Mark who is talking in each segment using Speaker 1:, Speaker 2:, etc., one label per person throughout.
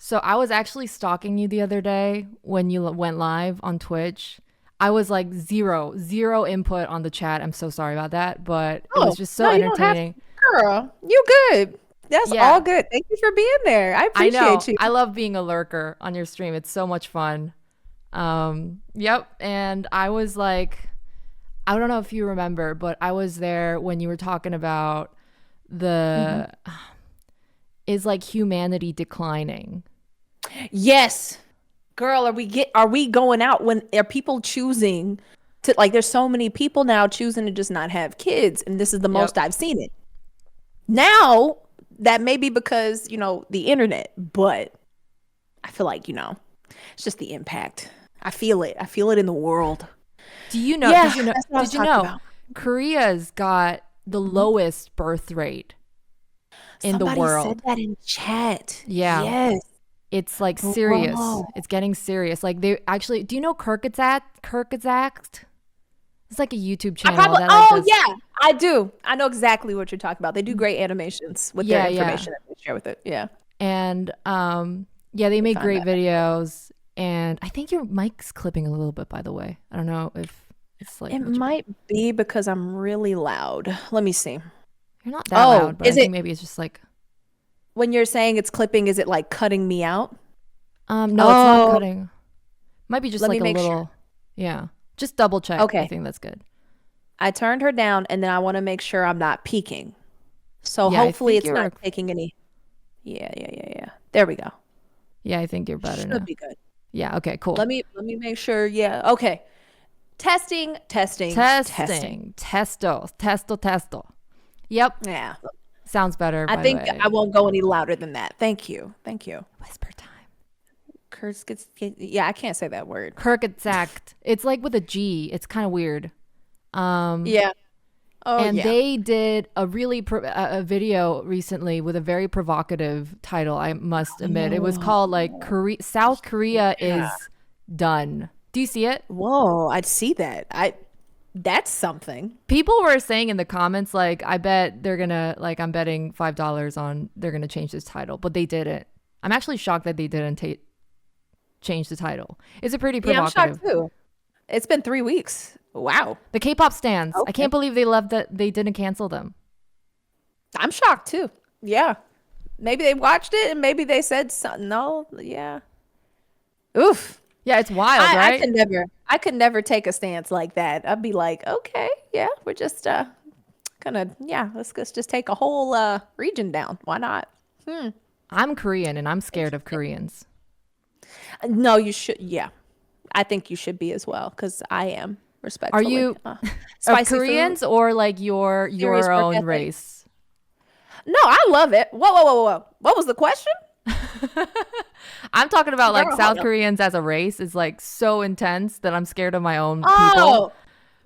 Speaker 1: So I was actually stalking you the other day when you went live on Twitch. I was like zero input on the chat. I'm so sorry about that, but it was
Speaker 2: Oh,
Speaker 1: just so
Speaker 2: no, you don't have to,
Speaker 1: entertaining.
Speaker 2: girl. You good. That's all
Speaker 1: Yeah,
Speaker 2: good. Thank you for being there. I
Speaker 1: I
Speaker 2: appreciate
Speaker 1: know.
Speaker 2: you.
Speaker 1: I love being a lurker on your stream. It's so much fun. Yep. And I was like, I don't know if you remember, but I was there when you were talking about
Speaker 2: Mhm.
Speaker 1: the is like humanity declining.
Speaker 2: Yes. Girl, are we going out when are people choosing to like there's so many people now choosing to just not have kids and this is the
Speaker 1: Yep.
Speaker 2: most I've seen it. Now, that may be because, the internet, but I feel like, it's just the impact. I feel it. I feel it in the world.
Speaker 1: Do you know?
Speaker 2: Yeah,
Speaker 1: Did you know?
Speaker 2: that's what I was
Speaker 1: Did you
Speaker 2: talking
Speaker 1: know?
Speaker 2: about.
Speaker 1: Korea's got the
Speaker 2: Mhm.
Speaker 1: lowest birth rate in the
Speaker 2: Somebody said
Speaker 1: world.
Speaker 2: that in chat.
Speaker 1: Yeah,
Speaker 2: Yes.
Speaker 1: it's like serious.
Speaker 2: Whoa.
Speaker 1: It's getting serious. Like they actually. Do you know Kirkazakt? It's like a YouTube
Speaker 2: I
Speaker 1: channel
Speaker 2: probably,
Speaker 1: that like
Speaker 2: oh
Speaker 1: does.
Speaker 2: yeah, I do. I know exactly what you're talking about. They do great animations with their
Speaker 1: Yeah, yeah,
Speaker 2: information that they share with it. Yeah.
Speaker 1: and yeah, they
Speaker 2: Let me
Speaker 1: make
Speaker 2: find
Speaker 1: great
Speaker 2: that.
Speaker 1: videos. And I think your mic's clipping a little bit. By the way, I don't know if it's like
Speaker 2: It
Speaker 1: much of a.
Speaker 2: might be because I'm really loud. Let me see.
Speaker 1: You're not that
Speaker 2: Oh,
Speaker 1: loud, but I
Speaker 2: is
Speaker 1: think
Speaker 2: it
Speaker 1: maybe it's just like.
Speaker 2: when you're saying it's clipping, is it like cutting me out?
Speaker 1: No, it's not
Speaker 2: Oh,
Speaker 1: cutting. Might be just
Speaker 2: let me
Speaker 1: like a
Speaker 2: make sure.
Speaker 1: little. Yeah, just double check. I
Speaker 2: Okay.
Speaker 1: think that's good.
Speaker 2: I turned her down and then I want to make sure I'm not peaking. So
Speaker 1: Yeah, I
Speaker 2: hopefully
Speaker 1: think
Speaker 2: it's not
Speaker 1: you're.
Speaker 2: taking any. Yeah, yeah, yeah, yeah. There we go.
Speaker 1: Yeah, I think you're better
Speaker 2: Should
Speaker 1: now.
Speaker 2: be good.
Speaker 1: Yeah. Okay. Cool.
Speaker 2: Let me make sure. Yeah. Okay. Testing, testing, testing.
Speaker 1: Testo. Yep.
Speaker 2: Yeah.
Speaker 1: Sounds better.
Speaker 2: I
Speaker 1: By the
Speaker 2: think I
Speaker 1: way.
Speaker 2: won't go any louder than that. Thank you. Thank you.
Speaker 1: Whisper time.
Speaker 2: Kurtz gets yeah, I can't say that word.
Speaker 1: Kirkazakt. It's like with a G. It's kind of weird. Um,
Speaker 2: Yeah. Oh
Speaker 1: and
Speaker 2: yeah.
Speaker 1: they did a a video recently with a very provocative title. I must admit, it was called like
Speaker 2: Oh.
Speaker 1: South Korea
Speaker 2: Yeah.
Speaker 1: is done. Do you see it?
Speaker 2: Whoa, I'd see that. That's something.
Speaker 1: People were saying in the comments like, I bet they're gonna like, I'm betting $5 on they're gonna change this title, but they didn't. I'm actually shocked that they didn't change the title. It's a pretty
Speaker 2: Yeah, I'm shocked
Speaker 1: provocative.
Speaker 2: too. It's been 3 weeks. Wow.
Speaker 1: The K-pop stands. I
Speaker 2: Okay.
Speaker 1: can't believe they left that they didn't cancel them.
Speaker 2: I'm shocked too. Yeah. Maybe they watched it and maybe they said something. No, yeah. Oof.
Speaker 1: Yeah, it's wild,
Speaker 2: I
Speaker 1: right?
Speaker 2: could never take a stance like that. I'd be like, okay, yeah, we're just gonna yeah, let's just take a whole region down. Why not? Hmm.
Speaker 1: I'm Korean and I'm scared of
Speaker 2: Interesting.
Speaker 1: Koreans.
Speaker 2: No, you should. Yeah, I think you should be as well because I am
Speaker 1: Are
Speaker 2: respectfully.
Speaker 1: you of
Speaker 2: Spicy food,
Speaker 1: Koreans or like
Speaker 2: serious
Speaker 1: your
Speaker 2: work
Speaker 1: own
Speaker 2: ethic.
Speaker 1: race?
Speaker 2: No, I love it. Whoa, whoa, whoa, whoa, whoa. What was the question?
Speaker 1: I'm talking about like
Speaker 2: Girl, hold
Speaker 1: South
Speaker 2: up.
Speaker 1: Koreans as a race is like so intense that I'm scared of my own people.
Speaker 2: Oh,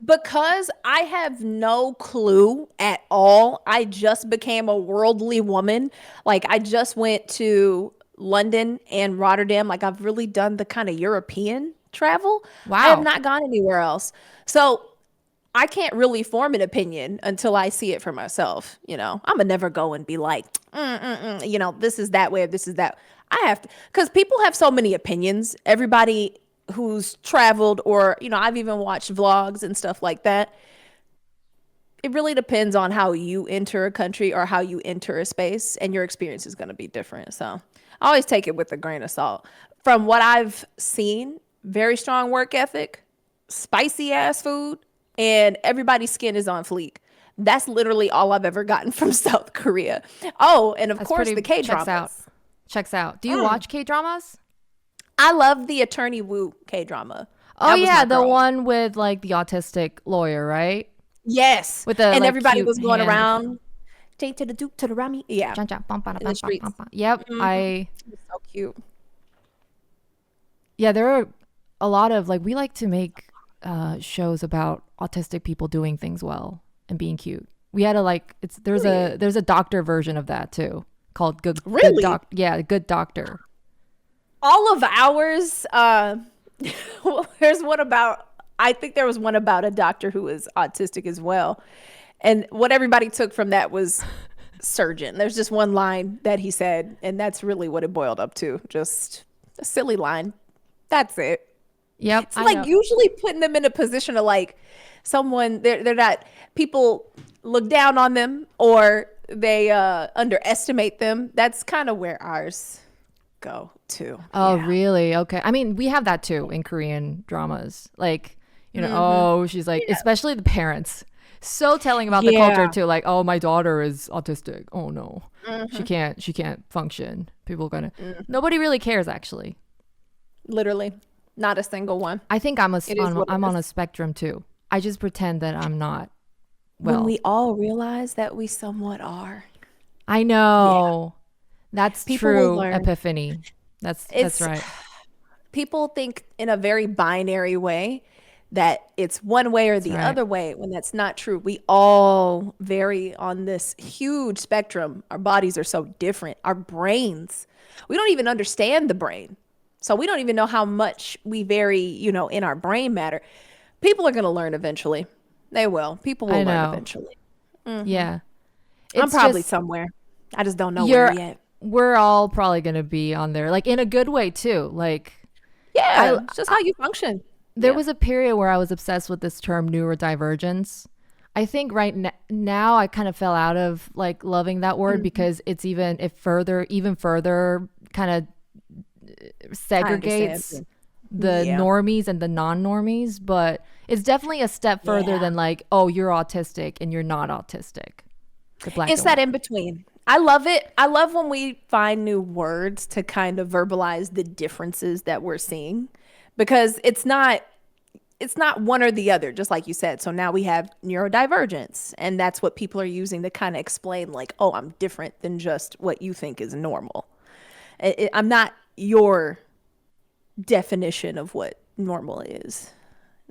Speaker 2: because I have no clue at all. I just became a worldly woman. Like I just went to London and Rotterdam. Like I've really done the kind of European travel. I have
Speaker 1: Wow.
Speaker 2: not gone anywhere else. So I can't really form an opinion until I see it for myself. I'm gonna never go and be like, this is that way or this is that. I have to, because people have so many opinions. Everybody who's traveled, or I've even watched vlogs and stuff like that. It really depends on how you enter a country or how you enter a space, and your experience is going to be different. So I always take it with a grain of salt. From what I've seen, very strong work ethic, spicy ass food, and everybody's skin is on fleek. That's literally all I've ever gotten from South Korea. Oh, and of
Speaker 1: That's
Speaker 2: course the
Speaker 1: pretty
Speaker 2: K
Speaker 1: checks out.
Speaker 2: dramas.
Speaker 1: Checks out. Do you watch K-dramas?
Speaker 2: I love the Attorney Woo K drama.
Speaker 1: Oh
Speaker 2: That was
Speaker 1: yeah,
Speaker 2: my
Speaker 1: the
Speaker 2: girl.
Speaker 1: one with like the autistic lawyer, right?
Speaker 2: Yes.
Speaker 1: With the
Speaker 2: And
Speaker 1: like
Speaker 2: everybody
Speaker 1: cute
Speaker 2: was going
Speaker 1: hand.
Speaker 2: around, J to the Duke to the Rami. Yeah.
Speaker 1: Jump, jump, bum, bada,
Speaker 2: In the
Speaker 1: bum, bum,
Speaker 2: streets.
Speaker 1: bum, bum. Yep,
Speaker 2: Hmm.
Speaker 1: I
Speaker 2: So cute.
Speaker 1: yeah, there are a lot of like we like to make shows about autistic people doing things well and being cute. We had a like it's
Speaker 2: Period.
Speaker 1: there's a doctor version of that too called Good
Speaker 2: Really?
Speaker 1: Doc. Yeah, Good Doctor.
Speaker 2: All of ours, well, there's one about, I think there was one about a doctor who was autistic as well. And what everybody took from that was surgeon. There's just one line that he said, and that's really what it boiled up to. Just a silly line. That's it.
Speaker 1: Yep,
Speaker 2: It's
Speaker 1: I
Speaker 2: like
Speaker 1: know.
Speaker 2: usually putting them in a position of like someone they're not people look down on them or they underestimate them. That's kind of where ours go to.
Speaker 1: Oh,
Speaker 2: Yeah.
Speaker 1: really? Okay. I mean, we have that too in Korean dramas. Like,
Speaker 2: Mm-hmm.
Speaker 1: oh, she's like,
Speaker 2: Yeah.
Speaker 1: especially the parents. So telling about the culture
Speaker 2: Yeah.
Speaker 1: too. Like, oh, my daughter is autistic. Oh no.
Speaker 2: Mm-hmm.
Speaker 1: She can't function. People gonna
Speaker 2: Mm.
Speaker 1: nobody really cares actually.
Speaker 2: Literally, not a single one.
Speaker 1: I think
Speaker 2: It is what it
Speaker 1: I'm on a
Speaker 2: is.
Speaker 1: spectrum too. I just pretend that I'm not.
Speaker 2: When
Speaker 1: Well,
Speaker 2: we all realize that we somewhat are.
Speaker 1: I
Speaker 2: Yeah.
Speaker 1: know. That's
Speaker 2: People will
Speaker 1: true
Speaker 2: learn.
Speaker 1: epiphany. That's
Speaker 2: It's
Speaker 1: right.
Speaker 2: people think in a very binary way that it's one way or
Speaker 1: That's
Speaker 2: the
Speaker 1: right.
Speaker 2: other way when that's not true. We all vary on this huge spectrum. Our bodies are so different. Our brains, we don't even understand the brain. So we don't even know how much we vary, in our brain matter. People are going to learn eventually. They will. People will
Speaker 1: I
Speaker 2: learn
Speaker 1: know.
Speaker 2: eventually.
Speaker 1: Yeah.
Speaker 2: I'm
Speaker 1: It's
Speaker 2: probably
Speaker 1: just
Speaker 2: somewhere. I just don't know where
Speaker 1: you're
Speaker 2: yet.
Speaker 1: we're all probably going to be on there like in a good way too. Like I,
Speaker 2: Yeah, it's just how you function.
Speaker 1: there
Speaker 2: Yeah.
Speaker 1: was a period where I was obsessed with this term neurodivergence. I think now I kind of fell out of like loving that word
Speaker 2: Mhm.
Speaker 1: because even further kind of
Speaker 2: I understand.
Speaker 1: segregates the
Speaker 2: Yeah.
Speaker 1: normies and the non-normies, but it's definitely a step further
Speaker 2: Yeah.
Speaker 1: than like, oh, you're autistic and you're not autistic. The black
Speaker 2: It's
Speaker 1: and
Speaker 2: that
Speaker 1: white.
Speaker 2: in between. I love it. I love when we find new words to kind of verbalize the differences that we're seeing because it's not one or the other, just like you said. So now we have neurodivergence, and that's what people are using to kind of explain like, "Oh, I'm different than just what you think is normal. I'm not your definition of what normal is."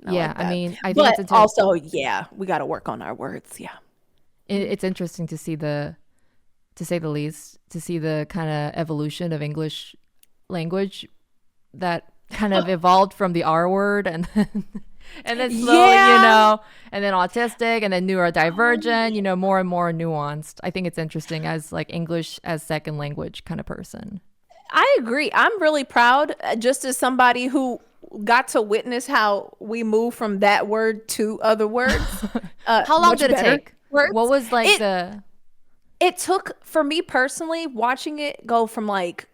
Speaker 2: I
Speaker 1: Yeah,
Speaker 2: like
Speaker 1: I
Speaker 2: that.
Speaker 1: mean, I think
Speaker 2: But also, yeah, we got to work on our words. Yeah.
Speaker 1: it's interesting to see to say the least, to see the kind of evolution of English language that kind of evolved from the R word and then, and then slowly,
Speaker 2: Yeah.
Speaker 1: and then autistic and then neurodivergent, more and more nuanced. I think it's interesting as like English as second language kind of person.
Speaker 2: I agree. I'm really proud, just as somebody who got to witness how we move from that word to other words,
Speaker 1: How long
Speaker 2: much
Speaker 1: did it
Speaker 2: better
Speaker 1: take? What
Speaker 2: words.
Speaker 1: was like
Speaker 2: It
Speaker 1: the
Speaker 2: it took for me personally watching it go from like,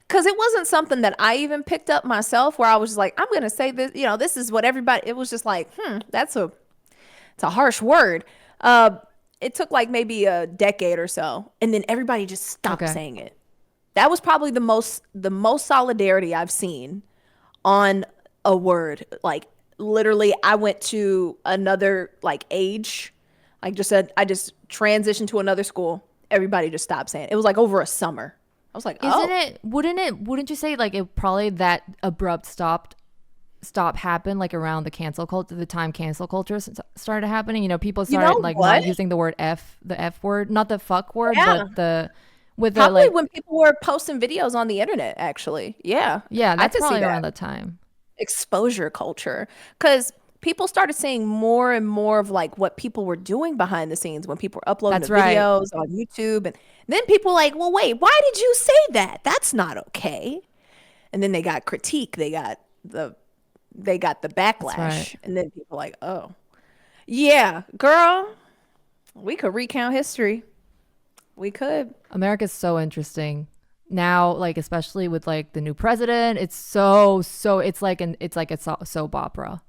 Speaker 2: because it wasn't something that I even picked up myself, where I was just like, I'm gonna say this, this is what everybody. It was just like, it's a harsh word. Uh, it took like maybe a decade or so, and then everybody just stopped
Speaker 1: okay.
Speaker 2: saying it. That was probably the most solidarity I've seen on a word. Like literally, I went to another like age. Like just said, I just transitioned to another school. Everybody just stopped saying it. It was like over a summer. I was like,
Speaker 1: Isn't
Speaker 2: oh,
Speaker 1: it? Wouldn't you say like it probably that abrupt stop happened like around the time cancel culture started happening. People
Speaker 2: you
Speaker 1: started
Speaker 2: know
Speaker 1: like
Speaker 2: what?
Speaker 1: not using the F word, not the fuck word,
Speaker 2: Yeah,
Speaker 1: but the with the
Speaker 2: probably
Speaker 1: like,
Speaker 2: when people were posting videos on the internet. Actually, yeah,
Speaker 1: yeah,
Speaker 2: I
Speaker 1: that's
Speaker 2: could see
Speaker 1: probably
Speaker 2: that.
Speaker 1: around the time.
Speaker 2: Exposure culture, because people started seeing more and more of like what people were doing behind the scenes when people were uploading the
Speaker 1: That's right.
Speaker 2: videos on YouTube, and then people were like, well, wait, why did you say that? That's not okay. And then they got critique, they got the
Speaker 1: That's right.
Speaker 2: backlash, and then people were like, oh, yeah, girl, we could recount history. We could.
Speaker 1: America's so interesting now, like especially with like the new president. It's so it's like a soap opera.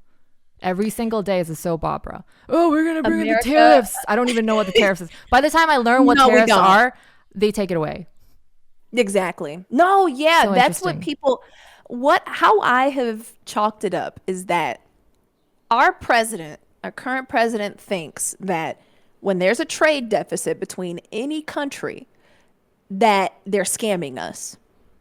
Speaker 1: Every single day is a soap opera. Oh, we're gonna bring in the
Speaker 2: America.
Speaker 1: tariffs. I don't even know what the tariffs is. By the time I learn what
Speaker 2: No, we
Speaker 1: tariffs
Speaker 2: don't.
Speaker 1: are, they take it away.
Speaker 2: Exactly. No, yeah,
Speaker 1: So
Speaker 2: that's what
Speaker 1: interesting.
Speaker 2: people how I have chalked it up is that our current president thinks that when there's a trade deficit between any country that they're scamming us.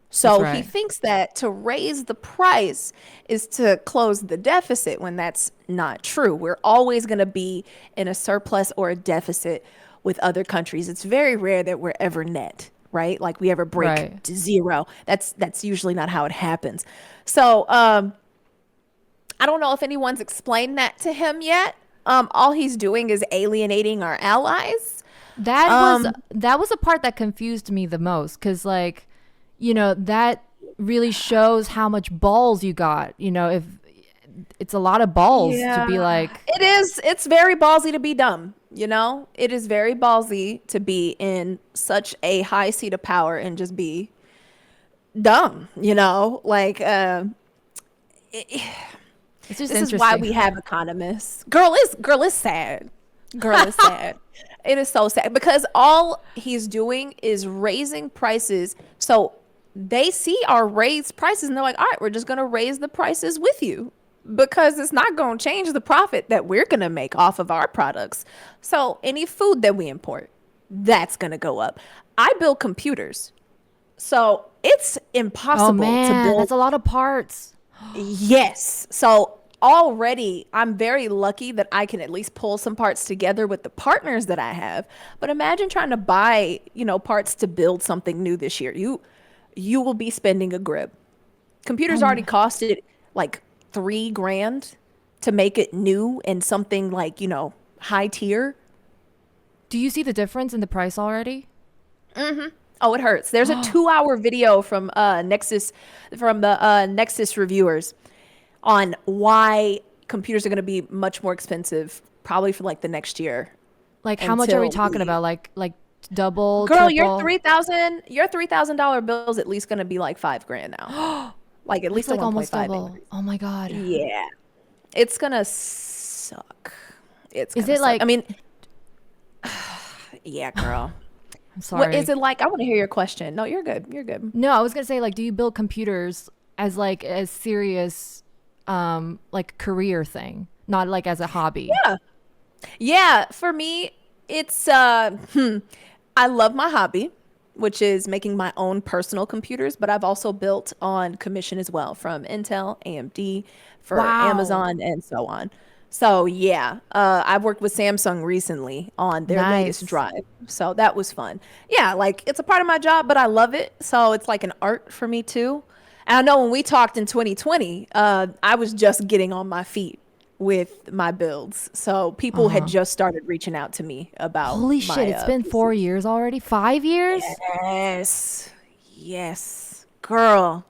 Speaker 1: That's
Speaker 2: So he
Speaker 1: right.
Speaker 2: thinks that to raise the price is to close the deficit when that's not true. We're always going to be in a surplus or a deficit with other countries. It's very rare that we're ever net, right? Like we ever break
Speaker 1: Right.
Speaker 2: to zero. That's usually not how it happens. So, I don't know if anyone's explained that to him yet. All he's doing is alienating our allies.
Speaker 1: That was a part that confused me the most, because like, that really shows how much balls you got. If it's a lot of balls to be
Speaker 2: Yeah,
Speaker 1: like,
Speaker 2: it is. It's very ballsy to be dumb. It is very ballsy to be in such a high seat of power and just be dumb. Like
Speaker 1: it's just
Speaker 2: this is why
Speaker 1: interesting.
Speaker 2: we have economists. Girl is sad. Girl is sad. It is so sad because all he's doing is raising prices. So they see our raised prices and they're like, all right, we're just gonna raise the prices with you because it's not gonna change the profit that we're gonna make off of our products. So any food that we import, that's gonna go up. I build computers. So it's
Speaker 1: Oh
Speaker 2: impossible to
Speaker 1: man,
Speaker 2: build.
Speaker 1: that's a lot of parts.
Speaker 2: Yes. So already I'm very lucky that I can at least pull some parts together with the partners that I have. But imagine trying to buy, parts to build something new this year. You will be spending a grip. Computers already costed like 3 grand to make it new and something like, high tier.
Speaker 1: Do you see the difference in the price already?
Speaker 2: Oh, it hurts. There's a 2-hour video from the Nexus reviewers on why computers are going to be much more expensive probably for like the next year
Speaker 1: Like, how much are we
Speaker 2: until
Speaker 1: talking
Speaker 2: we
Speaker 1: about? Like double,
Speaker 2: girl,
Speaker 1: triple?
Speaker 2: your $3,000 bill is at least going to be like 5 grand now. Like at
Speaker 1: That's
Speaker 2: least a
Speaker 1: like almost
Speaker 2: 1.5
Speaker 1: double.
Speaker 2: increase.
Speaker 1: Oh my god.
Speaker 2: Yeah. It's going to suck. It's
Speaker 1: Is
Speaker 2: going to
Speaker 1: it
Speaker 2: suck. I
Speaker 1: like?
Speaker 2: mean, yeah, girl.
Speaker 1: I'm
Speaker 2: What is
Speaker 1: sorry.
Speaker 2: it like? I want to hear your question. No, you're good. You're good.
Speaker 1: No, I was gonna say, like, do you build computers as like a serious, like career thing, not like as a hobby?
Speaker 2: Yeah. Yeah, for me, it's I love my hobby, which is making my own personal computers, but I've also built on commission as well from Intel, AMD, for
Speaker 1: Wow.
Speaker 2: Amazon and so on. So yeah, I've worked with Samsung recently on their latest
Speaker 1: Nice.
Speaker 2: drive. So that was fun. Yeah, like it's a part of my job, but I love it. So it's like an art for me too. And I know when we talked in 2020, I was just getting on my feet with my builds. So people had
Speaker 1: Uh-huh.
Speaker 2: just started reaching out to me about
Speaker 1: Holy shit,
Speaker 2: my
Speaker 1: it's been
Speaker 2: PC.
Speaker 1: 4 years already? 5 years?
Speaker 2: Yes. Yes. Girl.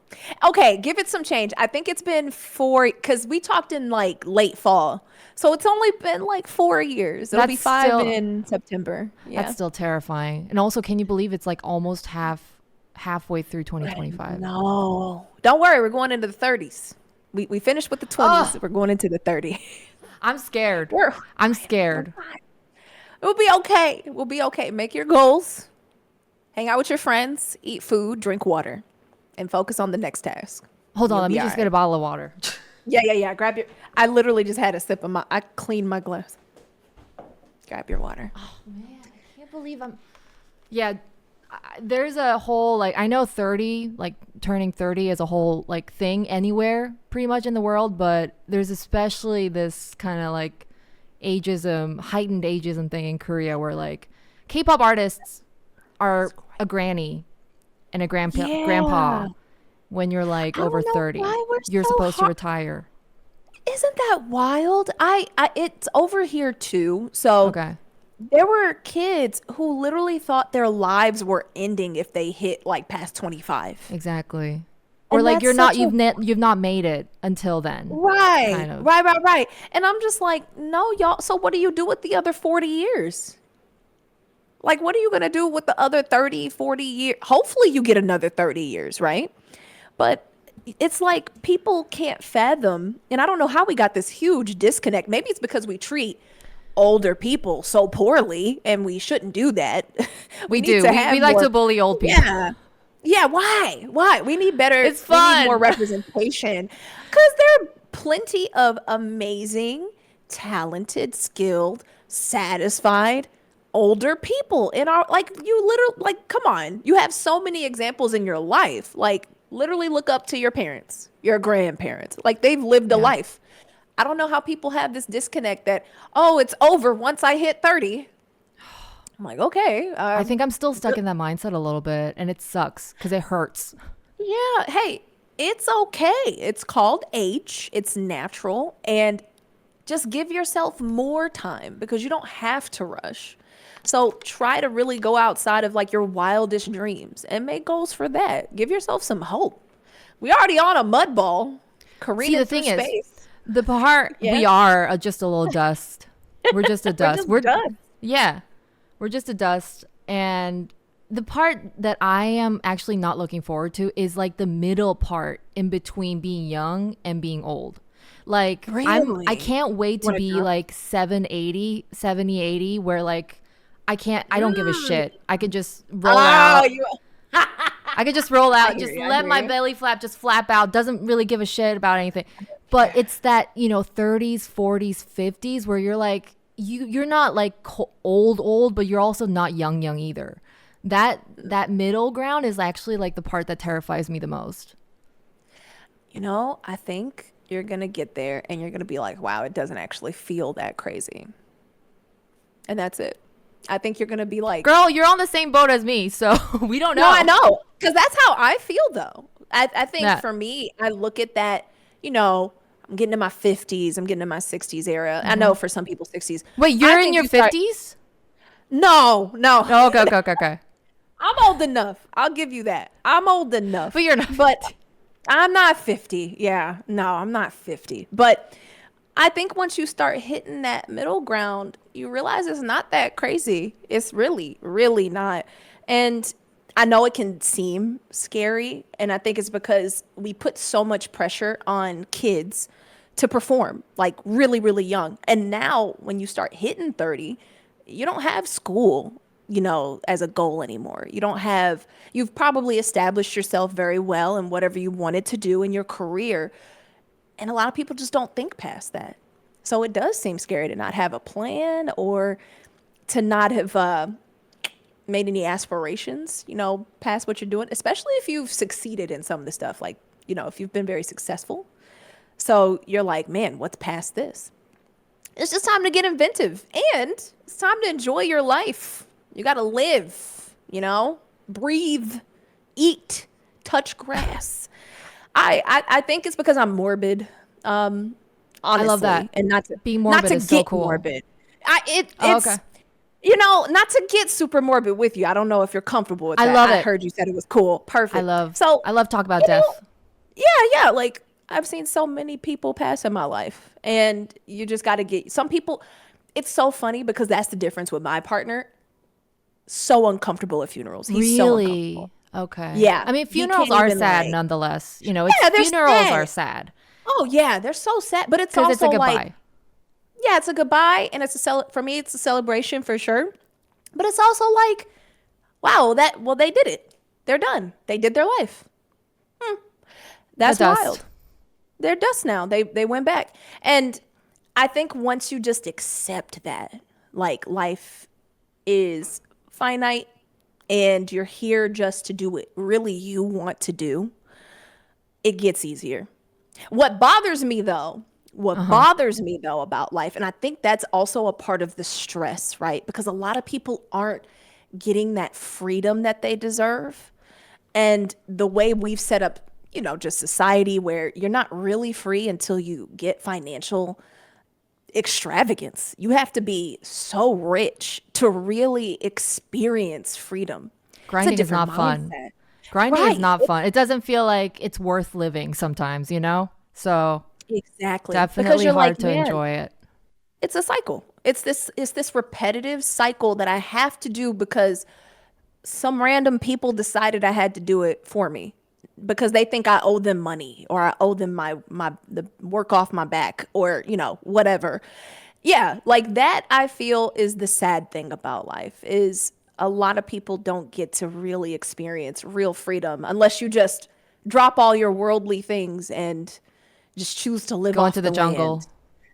Speaker 2: Okay, give it some change. I think it's been 4 because we talked in like late fall. So it's only been like 4 years. It'll be
Speaker 1: That's
Speaker 2: 5
Speaker 1: still
Speaker 2: in September.
Speaker 1: that's
Speaker 2: Yeah.
Speaker 1: still terrifying. And also, can you believe it's like almost halfway through
Speaker 2: I
Speaker 1: 2025?
Speaker 2: know. Don't worry, we're going into the 30s. We finished with the 20s.
Speaker 1: Oh,
Speaker 2: We're going into the 30s.
Speaker 1: I'm scared.
Speaker 2: We're
Speaker 1: I'm
Speaker 2: we're
Speaker 1: scared.
Speaker 2: fine. We'll be okay. We'll be okay. Make your goals. Hang out with your friends, eat food, drink water, and focus on the next task.
Speaker 1: Hold on,
Speaker 2: You'll
Speaker 1: let
Speaker 2: be
Speaker 1: me
Speaker 2: all
Speaker 1: just get
Speaker 2: right.
Speaker 1: a bottle of water.
Speaker 2: Yeah, yeah, yeah. Grab your. I literally just had a sip of my. I cleaned my glass. Grab your water.
Speaker 1: Man, I can't believe I'm. Yeah, there's a whole like I know 30, like turning 30 is a whole like thing anywhere pretty much in the world, but there's especially this kind of like ageism, heightened ageism thing in Korea where like K-pop artists are a granny and a grandpa
Speaker 2: Yeah.
Speaker 1: when you're like
Speaker 2: I
Speaker 1: over
Speaker 2: don't know
Speaker 1: 30.
Speaker 2: why we're
Speaker 1: You're
Speaker 2: so
Speaker 1: supposed to
Speaker 2: hard.
Speaker 1: retire.
Speaker 2: Isn't that wild? It's over here too. So
Speaker 1: Okay.
Speaker 2: there were kids who literally thought their lives were ending if they hit like past 25.
Speaker 1: Exactly. Or
Speaker 2: And
Speaker 1: like
Speaker 2: that's such a
Speaker 1: you've not made it until then.
Speaker 2: right,
Speaker 1: Kind of.
Speaker 2: right, right, right. And I'm just like, no, y'all. So what do you do with the other 40 years? Like, what are you going to do with the other 30, 40 years? Hopefully you get another 30 years, right? But it's like people can't fathom. And I don't know how we got this huge disconnect. Maybe it's because we treat older people so poorly and we shouldn't do that. We
Speaker 1: We
Speaker 2: need
Speaker 1: do.
Speaker 2: to
Speaker 1: We
Speaker 2: have
Speaker 1: like
Speaker 2: more.
Speaker 1: to bully old people.
Speaker 2: Yeah. Yeah, why? We need better,
Speaker 1: It's
Speaker 2: we need more
Speaker 1: fun.
Speaker 2: representation because there are plenty of amazing, talented, skilled, satisfied older people in our like you literally like come on. You have so many examples in your life. Like literally look up to your parents, your grandparents. Like they've lived a
Speaker 1: Yeah.
Speaker 2: life. I don't know how people have this disconnect that, oh, it's over once I hit 30. I'm like, okay,
Speaker 1: I think I'm still stuck in that mindset a little bit, and it sucks because it hurts.
Speaker 2: yeah, hey, it's okay. It's called age. It's natural. And just give yourself more time because you don't have to rush. So try to really go outside of like your wildest dreams and make goals for that. Give yourself some hope. We already on a mud ball
Speaker 1: See,
Speaker 2: careening
Speaker 1: the
Speaker 2: through
Speaker 1: thing is,
Speaker 2: space.
Speaker 1: the part
Speaker 2: Yeah.
Speaker 1: we are just a little dust. We're just a
Speaker 2: We're
Speaker 1: dust.
Speaker 2: just done.
Speaker 1: Yeah, we're just a dust. And the part that I am actually not looking forward to is like the middle part in between being young and being old. Like I
Speaker 2: Really?
Speaker 1: can't wait to
Speaker 2: Wanna
Speaker 1: be
Speaker 2: jump?
Speaker 1: like 70, 80, where like I don't give a shit. I could just roll
Speaker 2: Oh,
Speaker 1: out.
Speaker 2: you.
Speaker 1: I could just roll
Speaker 2: I
Speaker 1: out,
Speaker 2: hear
Speaker 1: just
Speaker 2: you. I
Speaker 1: let
Speaker 2: hear
Speaker 1: my
Speaker 2: you.
Speaker 1: belly flap just flap out. Doesn't really give a shit about anything. But it's that, 30s, 40s, 50s where you're like you're not like old, but you're also not young either. That middle ground is actually like the part that terrifies me the most.
Speaker 2: I think you're going to get there and you're going to be like, wow, it doesn't actually feel that crazy. And that's it. I think you're going to be like,
Speaker 1: Girl, you're on the same boat as me, so we don't know.
Speaker 2: no, I know. Because that's how I feel, though. I think
Speaker 1: Yeah.
Speaker 2: for me, I look at that, I'm getting in my 50s, I'm getting in my 60s era. I know for some people, 60s.
Speaker 1: Wait,
Speaker 2: I
Speaker 1: you're in
Speaker 2: think
Speaker 1: your
Speaker 2: you start-
Speaker 1: 50s?
Speaker 2: No, no.
Speaker 1: Oh, okay.
Speaker 2: I'm old enough. I'll give you that. I'm old enough.
Speaker 1: But you're not.
Speaker 2: But I'm not 50. Yeah. No, I'm not 50. But I think once you start hitting that middle ground, you realize it's not that crazy. It's really, really not. And I know it can seem scary. And I think it's because we put so much pressure on kids to perform like really, really young. And now when you start hitting 30, you don't have school, as a goal anymore. You've probably established yourself very well in whatever you wanted to do in your career. And a lot of people just don't think past that. So it does seem scary to not have a plan or to not have made any aspirations, past what you're doing, especially if you've succeeded in some of the stuff, like, if you've been very successful. So you're like, man, what's past this? It's just time to get inventive and it's time to enjoy your life. You got to live, breathe, eat, touch grass. I think it's because I'm morbid. Honestly,
Speaker 1: I love that.
Speaker 2: and not to
Speaker 1: Being morbid
Speaker 2: not to
Speaker 1: is so
Speaker 2: get
Speaker 1: cool.
Speaker 2: morbid. It's
Speaker 1: Okay.
Speaker 2: not to get super morbid with you. I don't know if you're comfortable with that.
Speaker 1: I love
Speaker 2: I
Speaker 1: it.
Speaker 2: heard you said it was cool. Perfect.
Speaker 1: I love
Speaker 2: So
Speaker 1: talk about
Speaker 2: you
Speaker 1: death.
Speaker 2: know, yeah. Like I've seen so many people pass in my life, and you just got to get some people. It's so funny because that's the difference with my partner. So uncomfortable at funerals. He's so
Speaker 1: Really?
Speaker 2: uncomfortable.
Speaker 1: Okay.
Speaker 2: Yeah,
Speaker 1: I mean,
Speaker 2: he
Speaker 1: funerals
Speaker 2: can't
Speaker 1: are
Speaker 2: even,
Speaker 1: sad
Speaker 2: like-
Speaker 1: nonetheless. It's
Speaker 2: Yeah, they're
Speaker 1: funerals
Speaker 2: sad.
Speaker 1: are sad
Speaker 2: Oh yeah, they're so sad, but it's
Speaker 1: because
Speaker 2: also
Speaker 1: it's a goodbye.
Speaker 2: like, yeah, it's a goodbye, and it's for me, it's a celebration for sure. But it's also like, wow, they did it. They're done. They did their life. That's
Speaker 1: The dust.
Speaker 2: wild. They're dust now. They went back, and I think once you just accept that, like life is finite, and you're here just to do what really you want to do, it gets easier. What bothers me though, about life, and I think that's also a part of the stress, right? Because a lot of people aren't getting that freedom that they deserve. And the way we've set up, just society where you're not really free until you get financial extravagance. You have to be so rich to really experience freedom. It's a
Speaker 1: Grinding is
Speaker 2: different
Speaker 1: not fun.
Speaker 2: mindset.
Speaker 1: Grinding
Speaker 2: Right.
Speaker 1: is not fun. It doesn't feel like it's worth living sometimes, So
Speaker 2: Exactly.
Speaker 1: definitely
Speaker 2: Because you're
Speaker 1: hard
Speaker 2: like,
Speaker 1: to
Speaker 2: man,
Speaker 1: enjoy it.
Speaker 2: it's a cycle. It's this repetitive cycle that I have to do because some random people decided I had to do it for me because they think I owe them money or I owe them the work off my back or whatever. Yeah, like that I feel is the sad thing about life is a lot of people don't get to really experience real freedom unless you just drop all your worldly things and just choose to live
Speaker 1: Go
Speaker 2: off
Speaker 1: into the
Speaker 2: land.
Speaker 1: jungle.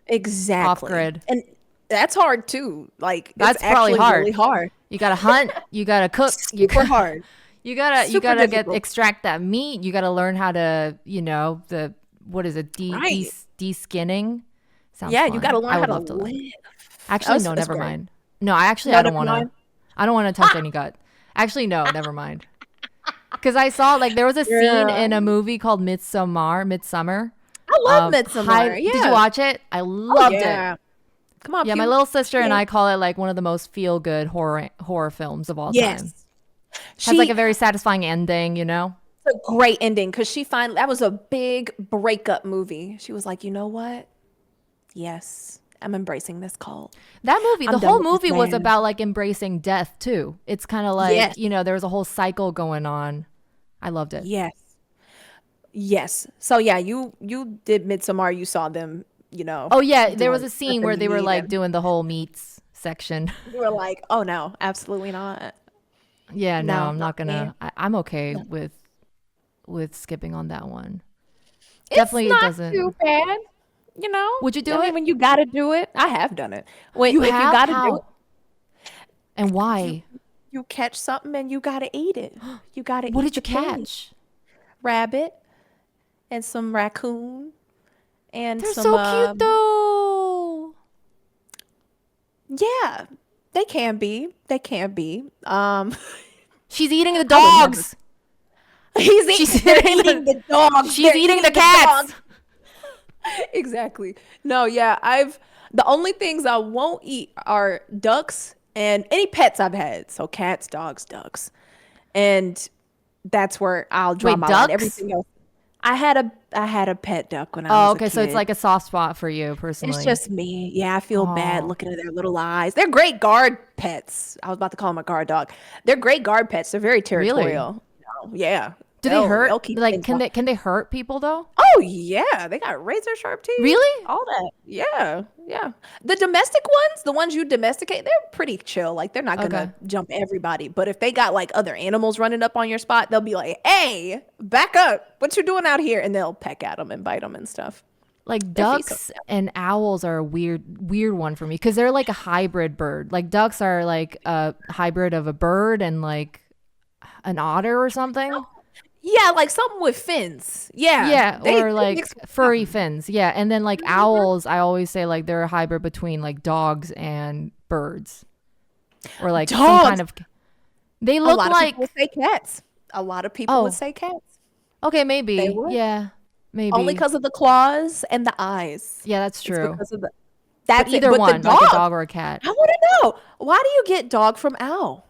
Speaker 2: Exactly.
Speaker 1: Off-grid.
Speaker 2: And that's hard too. Like
Speaker 1: That's
Speaker 2: it's
Speaker 1: probably
Speaker 2: actually
Speaker 1: hard.
Speaker 2: really hard.
Speaker 1: You gotta hunt. You gotta cook.
Speaker 2: Super hard.
Speaker 1: You
Speaker 2: Super
Speaker 1: gotta
Speaker 2: difficult.
Speaker 1: extract that meat. You gotta learn how to what is it
Speaker 2: Right.
Speaker 1: de-skinning. Sounds
Speaker 2: Yeah,
Speaker 1: fun.
Speaker 2: you got to learn
Speaker 1: I
Speaker 2: how
Speaker 1: would
Speaker 2: to
Speaker 1: love to learn.
Speaker 2: live.
Speaker 1: Actually,
Speaker 2: That's-
Speaker 1: no,
Speaker 2: that's
Speaker 1: never
Speaker 2: great.
Speaker 1: mind. No, I don't
Speaker 2: never
Speaker 1: want to.
Speaker 2: mind.
Speaker 1: I don't want to touch any gut. Actually, no, never mind. Because I saw there was a scene
Speaker 2: Yeah.
Speaker 1: in a movie called Midsummer.
Speaker 2: I love Midsommar.
Speaker 1: Did you
Speaker 2: Yeah.
Speaker 1: watch it? I
Speaker 2: Oh,
Speaker 1: loved
Speaker 2: yeah.
Speaker 1: it.
Speaker 2: Come on,
Speaker 1: Yeah, my
Speaker 2: Pew.
Speaker 1: little sister and
Speaker 2: Yeah.
Speaker 1: I call it like one of the most feel-good horror films of all time.
Speaker 2: Yes.
Speaker 1: Has like a
Speaker 2: She
Speaker 1: very satisfying ending, you know?
Speaker 2: a great ending because she finally that was a big breakup movie. She was like, you know what? Yes, I'm embracing this cult.
Speaker 1: That movie,
Speaker 2: I'm
Speaker 1: the
Speaker 2: done
Speaker 1: whole
Speaker 2: with this
Speaker 1: movie was
Speaker 2: man.
Speaker 1: about like embracing death too. It's kind of like,
Speaker 2: Yes,
Speaker 1: you know, there was a whole cycle going on. I loved it.
Speaker 2: yes, yes. So yeah, you did Midsommar. You saw them,
Speaker 1: Oh yeah, there was
Speaker 2: doing
Speaker 1: a scene
Speaker 2: ripping
Speaker 1: where
Speaker 2: the
Speaker 1: they were
Speaker 2: meat,
Speaker 1: like
Speaker 2: and
Speaker 1: doing the whole meats section.
Speaker 2: you were like, oh no, absolutely not.
Speaker 1: Yeah, no,
Speaker 2: No,
Speaker 1: I'm
Speaker 2: not
Speaker 1: not
Speaker 2: me.
Speaker 1: gonna. I'm okay
Speaker 2: No.
Speaker 1: with skipping on that one.
Speaker 2: It's
Speaker 1: Definitely, it
Speaker 2: not too
Speaker 1: doesn't.
Speaker 2: bad, you know.
Speaker 1: Would you
Speaker 2: I
Speaker 1: do
Speaker 2: mean,
Speaker 1: it?
Speaker 2: when you gotta do it, I have done it. When
Speaker 1: You
Speaker 2: if you
Speaker 1: have?
Speaker 2: gotta do it,
Speaker 1: How? And
Speaker 2: you
Speaker 1: why?
Speaker 2: you catch something and you gotta eat it. You gotta
Speaker 1: What
Speaker 2: eat
Speaker 1: did you
Speaker 2: the thing.
Speaker 1: catch?
Speaker 2: Rabbit and some raccoon and
Speaker 1: They're
Speaker 2: some
Speaker 1: so cute though.
Speaker 2: yeah, they can be. They can be.
Speaker 1: She's eating the
Speaker 2: I would never.
Speaker 1: dogs.
Speaker 2: They're
Speaker 1: She's eating
Speaker 2: eating the dogs.
Speaker 1: she's
Speaker 2: They're
Speaker 1: eating the
Speaker 2: eating the
Speaker 1: cats.
Speaker 2: dogs. Exactly. No, yeah, I've the only things I won't eat are ducks and any pets I've had. So cats, dogs, ducks. And that's where I'll draw
Speaker 1: Wait,
Speaker 2: my line.
Speaker 1: ducks?
Speaker 2: Everything else. I had a pet duck when I
Speaker 1: Oh,
Speaker 2: was a
Speaker 1: okay. So it's
Speaker 2: kid.
Speaker 1: like a soft spot for you
Speaker 2: It's
Speaker 1: personally.
Speaker 2: just me. Yeah, I feel bad
Speaker 1: Oh,
Speaker 2: looking at their little eyes. They're great guard pets. I was about to call them a guard dog. They're great guard pets. They're very
Speaker 1: really?
Speaker 2: territorial. Yeah.
Speaker 1: Do they
Speaker 2: They'll
Speaker 1: hurt?
Speaker 2: keep
Speaker 1: Like,
Speaker 2: things well.
Speaker 1: can they hurt people though?
Speaker 2: Oh yeah, they got razor sharp teeth.
Speaker 1: Really?
Speaker 2: All that. Yeah, yeah. The domestic ones, the ones you domesticate, they're pretty chill. Like they're not
Speaker 1: Okay.
Speaker 2: gonna jump everybody. But if they got like other animals running up on your spot, they'll be like, "Hey, back up! What you doing out here?" And they'll peck at them and bite them and stuff.
Speaker 1: Like
Speaker 2: Their feet so
Speaker 1: ducks and owls are a weird one for me because they're like a hybrid bird. Like ducks are like a hybrid of a bird and like an otter or something.
Speaker 2: yeah, like something with fins. Yeah,
Speaker 1: Yeah,
Speaker 2: they
Speaker 1: or
Speaker 2: mix
Speaker 1: like
Speaker 2: with
Speaker 1: furry
Speaker 2: something.
Speaker 1: fins. Yeah, and then like
Speaker 2: Mhm.
Speaker 1: owls, I always say like they're a hybrid between like dogs and birds, or like some kind
Speaker 2: Dogs.
Speaker 1: of. They
Speaker 2: A
Speaker 1: look
Speaker 2: lot of people would
Speaker 1: like
Speaker 2: say cats. A lot of people would
Speaker 1: oh,
Speaker 2: say cats.
Speaker 1: okay,
Speaker 2: They
Speaker 1: maybe
Speaker 2: would.
Speaker 1: yeah,
Speaker 2: Only
Speaker 1: maybe
Speaker 2: because of the claws and the eyes.
Speaker 1: yeah, that's
Speaker 2: It's
Speaker 1: true.
Speaker 2: because of the
Speaker 1: But
Speaker 2: that's it.
Speaker 1: either
Speaker 2: But the
Speaker 1: one, like a
Speaker 2: dog,
Speaker 1: dog or a cat,
Speaker 2: I want to know why do you get dog from owl?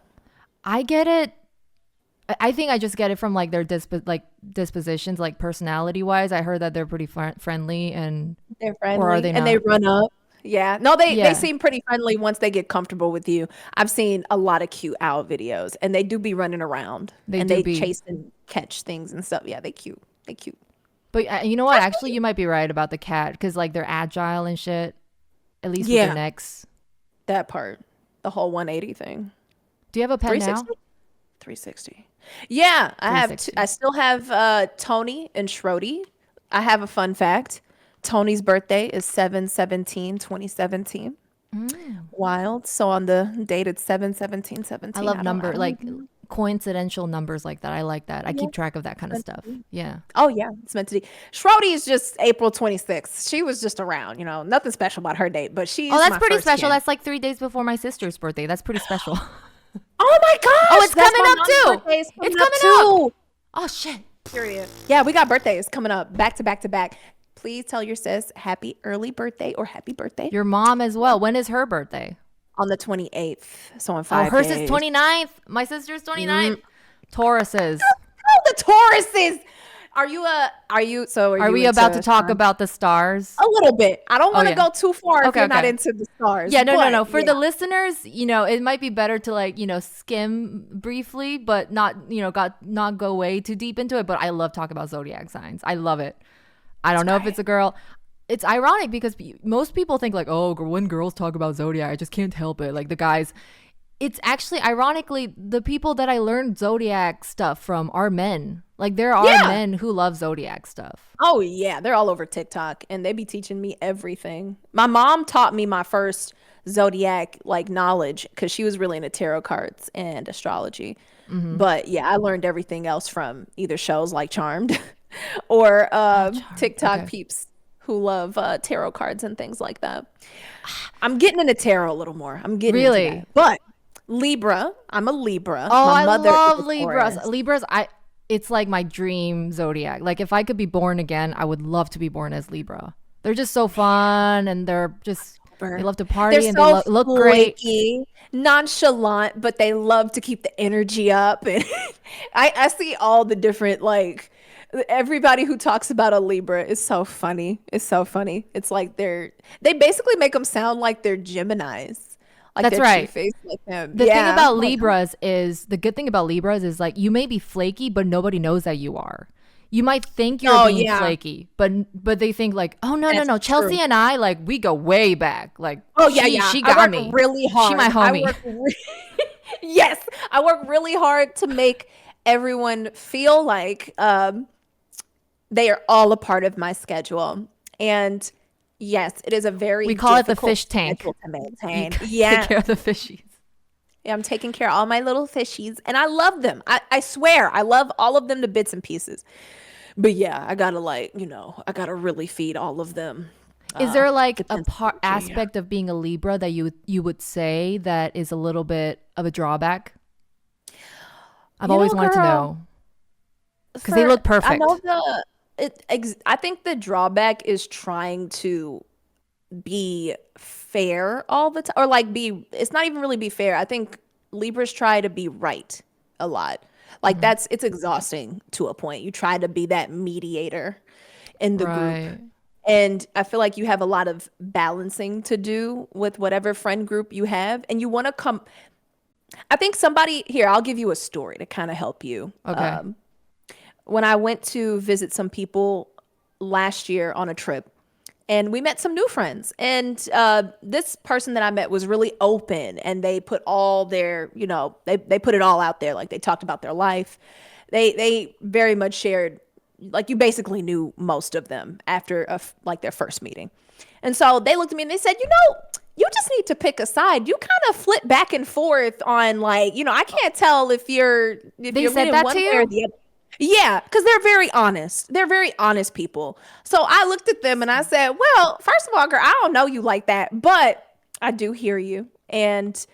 Speaker 1: I get it. I think I just get it from like their dispositions, like personality wise. I heard that they're pretty friendly, and
Speaker 2: They're
Speaker 1: or are
Speaker 2: friendly
Speaker 1: they
Speaker 2: and they
Speaker 1: not?
Speaker 2: run up. Yeah, no, they
Speaker 1: Yeah,
Speaker 2: seem pretty friendly once they get comfortable with you. I've seen a lot of cute owl videos, and they do be running around
Speaker 1: they
Speaker 2: and
Speaker 1: do
Speaker 2: they
Speaker 1: be.
Speaker 2: chase and catch things and stuff. Yeah, they cute. They cute.
Speaker 1: But you know what? Actually, you might be right about the cat because like they're agile and shit. At least with their
Speaker 2: Yeah,
Speaker 1: necks.
Speaker 2: that part, the whole 180 thing.
Speaker 1: Do you have a pet now?
Speaker 2: 360? 360. Yeah, I
Speaker 1: 360.
Speaker 2: still have Tony and Schrodie. I have a fun fact. Tony's birthday is 7/17/2017.
Speaker 1: Mm.
Speaker 2: Wild. So on the dated seven seventeen
Speaker 1: I
Speaker 2: seventeen,
Speaker 1: love
Speaker 2: I
Speaker 1: number
Speaker 2: don't
Speaker 1: like
Speaker 2: know.
Speaker 1: coincidental numbers like that. I like that. I
Speaker 2: Yeah,
Speaker 1: keep track of that
Speaker 2: it's
Speaker 1: kind of
Speaker 2: meant
Speaker 1: stuff.
Speaker 2: to be.
Speaker 1: Yeah.
Speaker 2: Oh yeah, it's meant to be. Schrodie is just April 26th. She was just around, nothing special about her date, but
Speaker 1: Oh,
Speaker 2: she's
Speaker 1: that's
Speaker 2: my
Speaker 1: pretty
Speaker 2: first
Speaker 1: special.
Speaker 2: kin.
Speaker 1: That's like 3 days before my sister's birthday. That's pretty special.
Speaker 2: Oh my
Speaker 1: Oh,
Speaker 2: gosh,
Speaker 1: it's
Speaker 2: that's
Speaker 1: coming
Speaker 2: my
Speaker 1: up
Speaker 2: mom's
Speaker 1: too.
Speaker 2: birthday is
Speaker 1: It's
Speaker 2: coming up
Speaker 1: coming up.
Speaker 2: too.
Speaker 1: Oh shit.
Speaker 2: Period. Yeah, we got birthdays coming up back to back to back. Please tell your sis happy early birthday or happy birthday
Speaker 1: Your mom as well. When is her birthday?
Speaker 2: on the 28th. So in
Speaker 1: Oh,
Speaker 2: five
Speaker 1: hers is
Speaker 2: days.
Speaker 1: 29th. My sister's 29th. Tauruses.
Speaker 2: Oh, the Tauruses. So are
Speaker 1: Are
Speaker 2: you
Speaker 1: we about to
Speaker 2: into
Speaker 1: talk
Speaker 2: stars?
Speaker 1: about the stars?
Speaker 2: A little bit. I don't
Speaker 1: Oh
Speaker 2: want to
Speaker 1: yeah.
Speaker 2: go too far if
Speaker 1: Okay,
Speaker 2: you're not
Speaker 1: okay.
Speaker 2: into the stars,
Speaker 1: Yeah, no, no,
Speaker 2: but
Speaker 1: no. For
Speaker 2: yeah.
Speaker 1: the listeners, it might be better to like, skim briefly, but not, not go way too deep into it. But I love talking about zodiac signs. I love it. I
Speaker 2: It's
Speaker 1: don't know if
Speaker 2: great.
Speaker 1: it's a girl. It's ironic because most people think like, oh, when girls talk about zodiac, I just can't help it. Like the guys. It's actually ironically the people that I learned zodiac stuff from are men. Like there are
Speaker 2: Yeah.
Speaker 1: men who love zodiac stuff.
Speaker 2: Oh yeah, they're all over TikTok and they be teaching me everything. My mom taught me my first zodiac like knowledge because she was really into tarot cards and astrology. But yeah, I learned everything else from either shows like Charmed or
Speaker 1: Oh, charmed.
Speaker 2: TikTok
Speaker 1: Okay.
Speaker 2: peeps who love tarot cards and things like that. I'm getting into tarot a little more. I'm getting into
Speaker 1: Really?
Speaker 2: that. But Libra, I'm a Libra.
Speaker 1: Oh,
Speaker 2: My
Speaker 1: I
Speaker 2: mother is
Speaker 1: love
Speaker 2: a
Speaker 1: Libras.
Speaker 2: Taurus.
Speaker 1: Libras, it's like my dream zodiac. Like if I could be born again, I would love to be born as Libra. They're just so fun and they're just They
Speaker 2: hyper.
Speaker 1: love to
Speaker 2: They're
Speaker 1: party and they
Speaker 2: so
Speaker 1: look great.
Speaker 2: flaky, nonchalant, but they love to keep the energy up. And I see all the different like everybody who talks about a Libra is so funny. It's so funny. It's like they basically make them sound like they're Geminis, like
Speaker 1: That's
Speaker 2: they're
Speaker 1: right.
Speaker 2: two-faced like them.
Speaker 1: The thing
Speaker 2: Yeah.
Speaker 1: about
Speaker 2: I'm like,
Speaker 1: Libras is the good thing about Libras is like you may be flaky, but nobody knows that you are. You might think you're
Speaker 2: oh
Speaker 1: being
Speaker 2: yeah,
Speaker 1: flaky, but they think like, oh no no
Speaker 2: that's
Speaker 1: no,
Speaker 2: true.
Speaker 1: Chelsea and I like we go way back. Like
Speaker 2: Oh yeah,
Speaker 1: she
Speaker 2: yeah.
Speaker 1: she
Speaker 2: I
Speaker 1: got
Speaker 2: work
Speaker 1: me.
Speaker 2: really
Speaker 1: She my
Speaker 2: hard.
Speaker 1: homie.
Speaker 2: Yes, I work really hard to make everyone feel like they are all a part of my schedule. And yes, it is a very
Speaker 1: We call it the
Speaker 2: difficult
Speaker 1: fish tank.
Speaker 2: schedule to
Speaker 1: You
Speaker 2: maintain.
Speaker 1: gotta take care of the
Speaker 2: Yes.
Speaker 1: fishies.
Speaker 2: Yeah, I'm taking care of all my little fishies and I love them. I swear, I love all of them to bits and pieces. But yeah, I gotta like, I gotta really feed all of them.
Speaker 1: Is there like a
Speaker 2: Depends on
Speaker 1: part
Speaker 2: the energy.
Speaker 1: aspect of being a Libra that you would say that is a little bit of a drawback? I've always wanted to
Speaker 2: Girl,
Speaker 1: know because they
Speaker 2: for
Speaker 1: look
Speaker 2: I know
Speaker 1: perfect.
Speaker 2: I think the drawback is trying to be fair all the time or like be it's not even really be fair. I think Libras try to be right a lot. Like
Speaker 1: Mhm.
Speaker 2: it's exhausting to a point. You try to be that mediator in the group.
Speaker 1: Right.
Speaker 2: And I feel like you have a lot of balancing to do with whatever friend group you have and you want to come I think somebody here, I'll give you a story to kind of help you.
Speaker 1: Okay.
Speaker 2: When I went to visit some people last year on a trip, and we met some new friends. And this person that I met was really open, and they put all their, they put it all out there. Like they talked about their life. They very much shared, like you basically knew most of them after like their first meeting. And so they looked at me and they said, you just need to pick a side. You kind of flip back and forth on like, I can't tell if
Speaker 1: They
Speaker 2: you're
Speaker 1: said
Speaker 2: leaning
Speaker 1: that
Speaker 2: one
Speaker 1: to
Speaker 2: way or
Speaker 1: you?
Speaker 2: the other. Yeah, because they're very honest. They're very honest people. So I looked at them and I said, well, first of all, girl, I don't know you like that, but I do hear you. And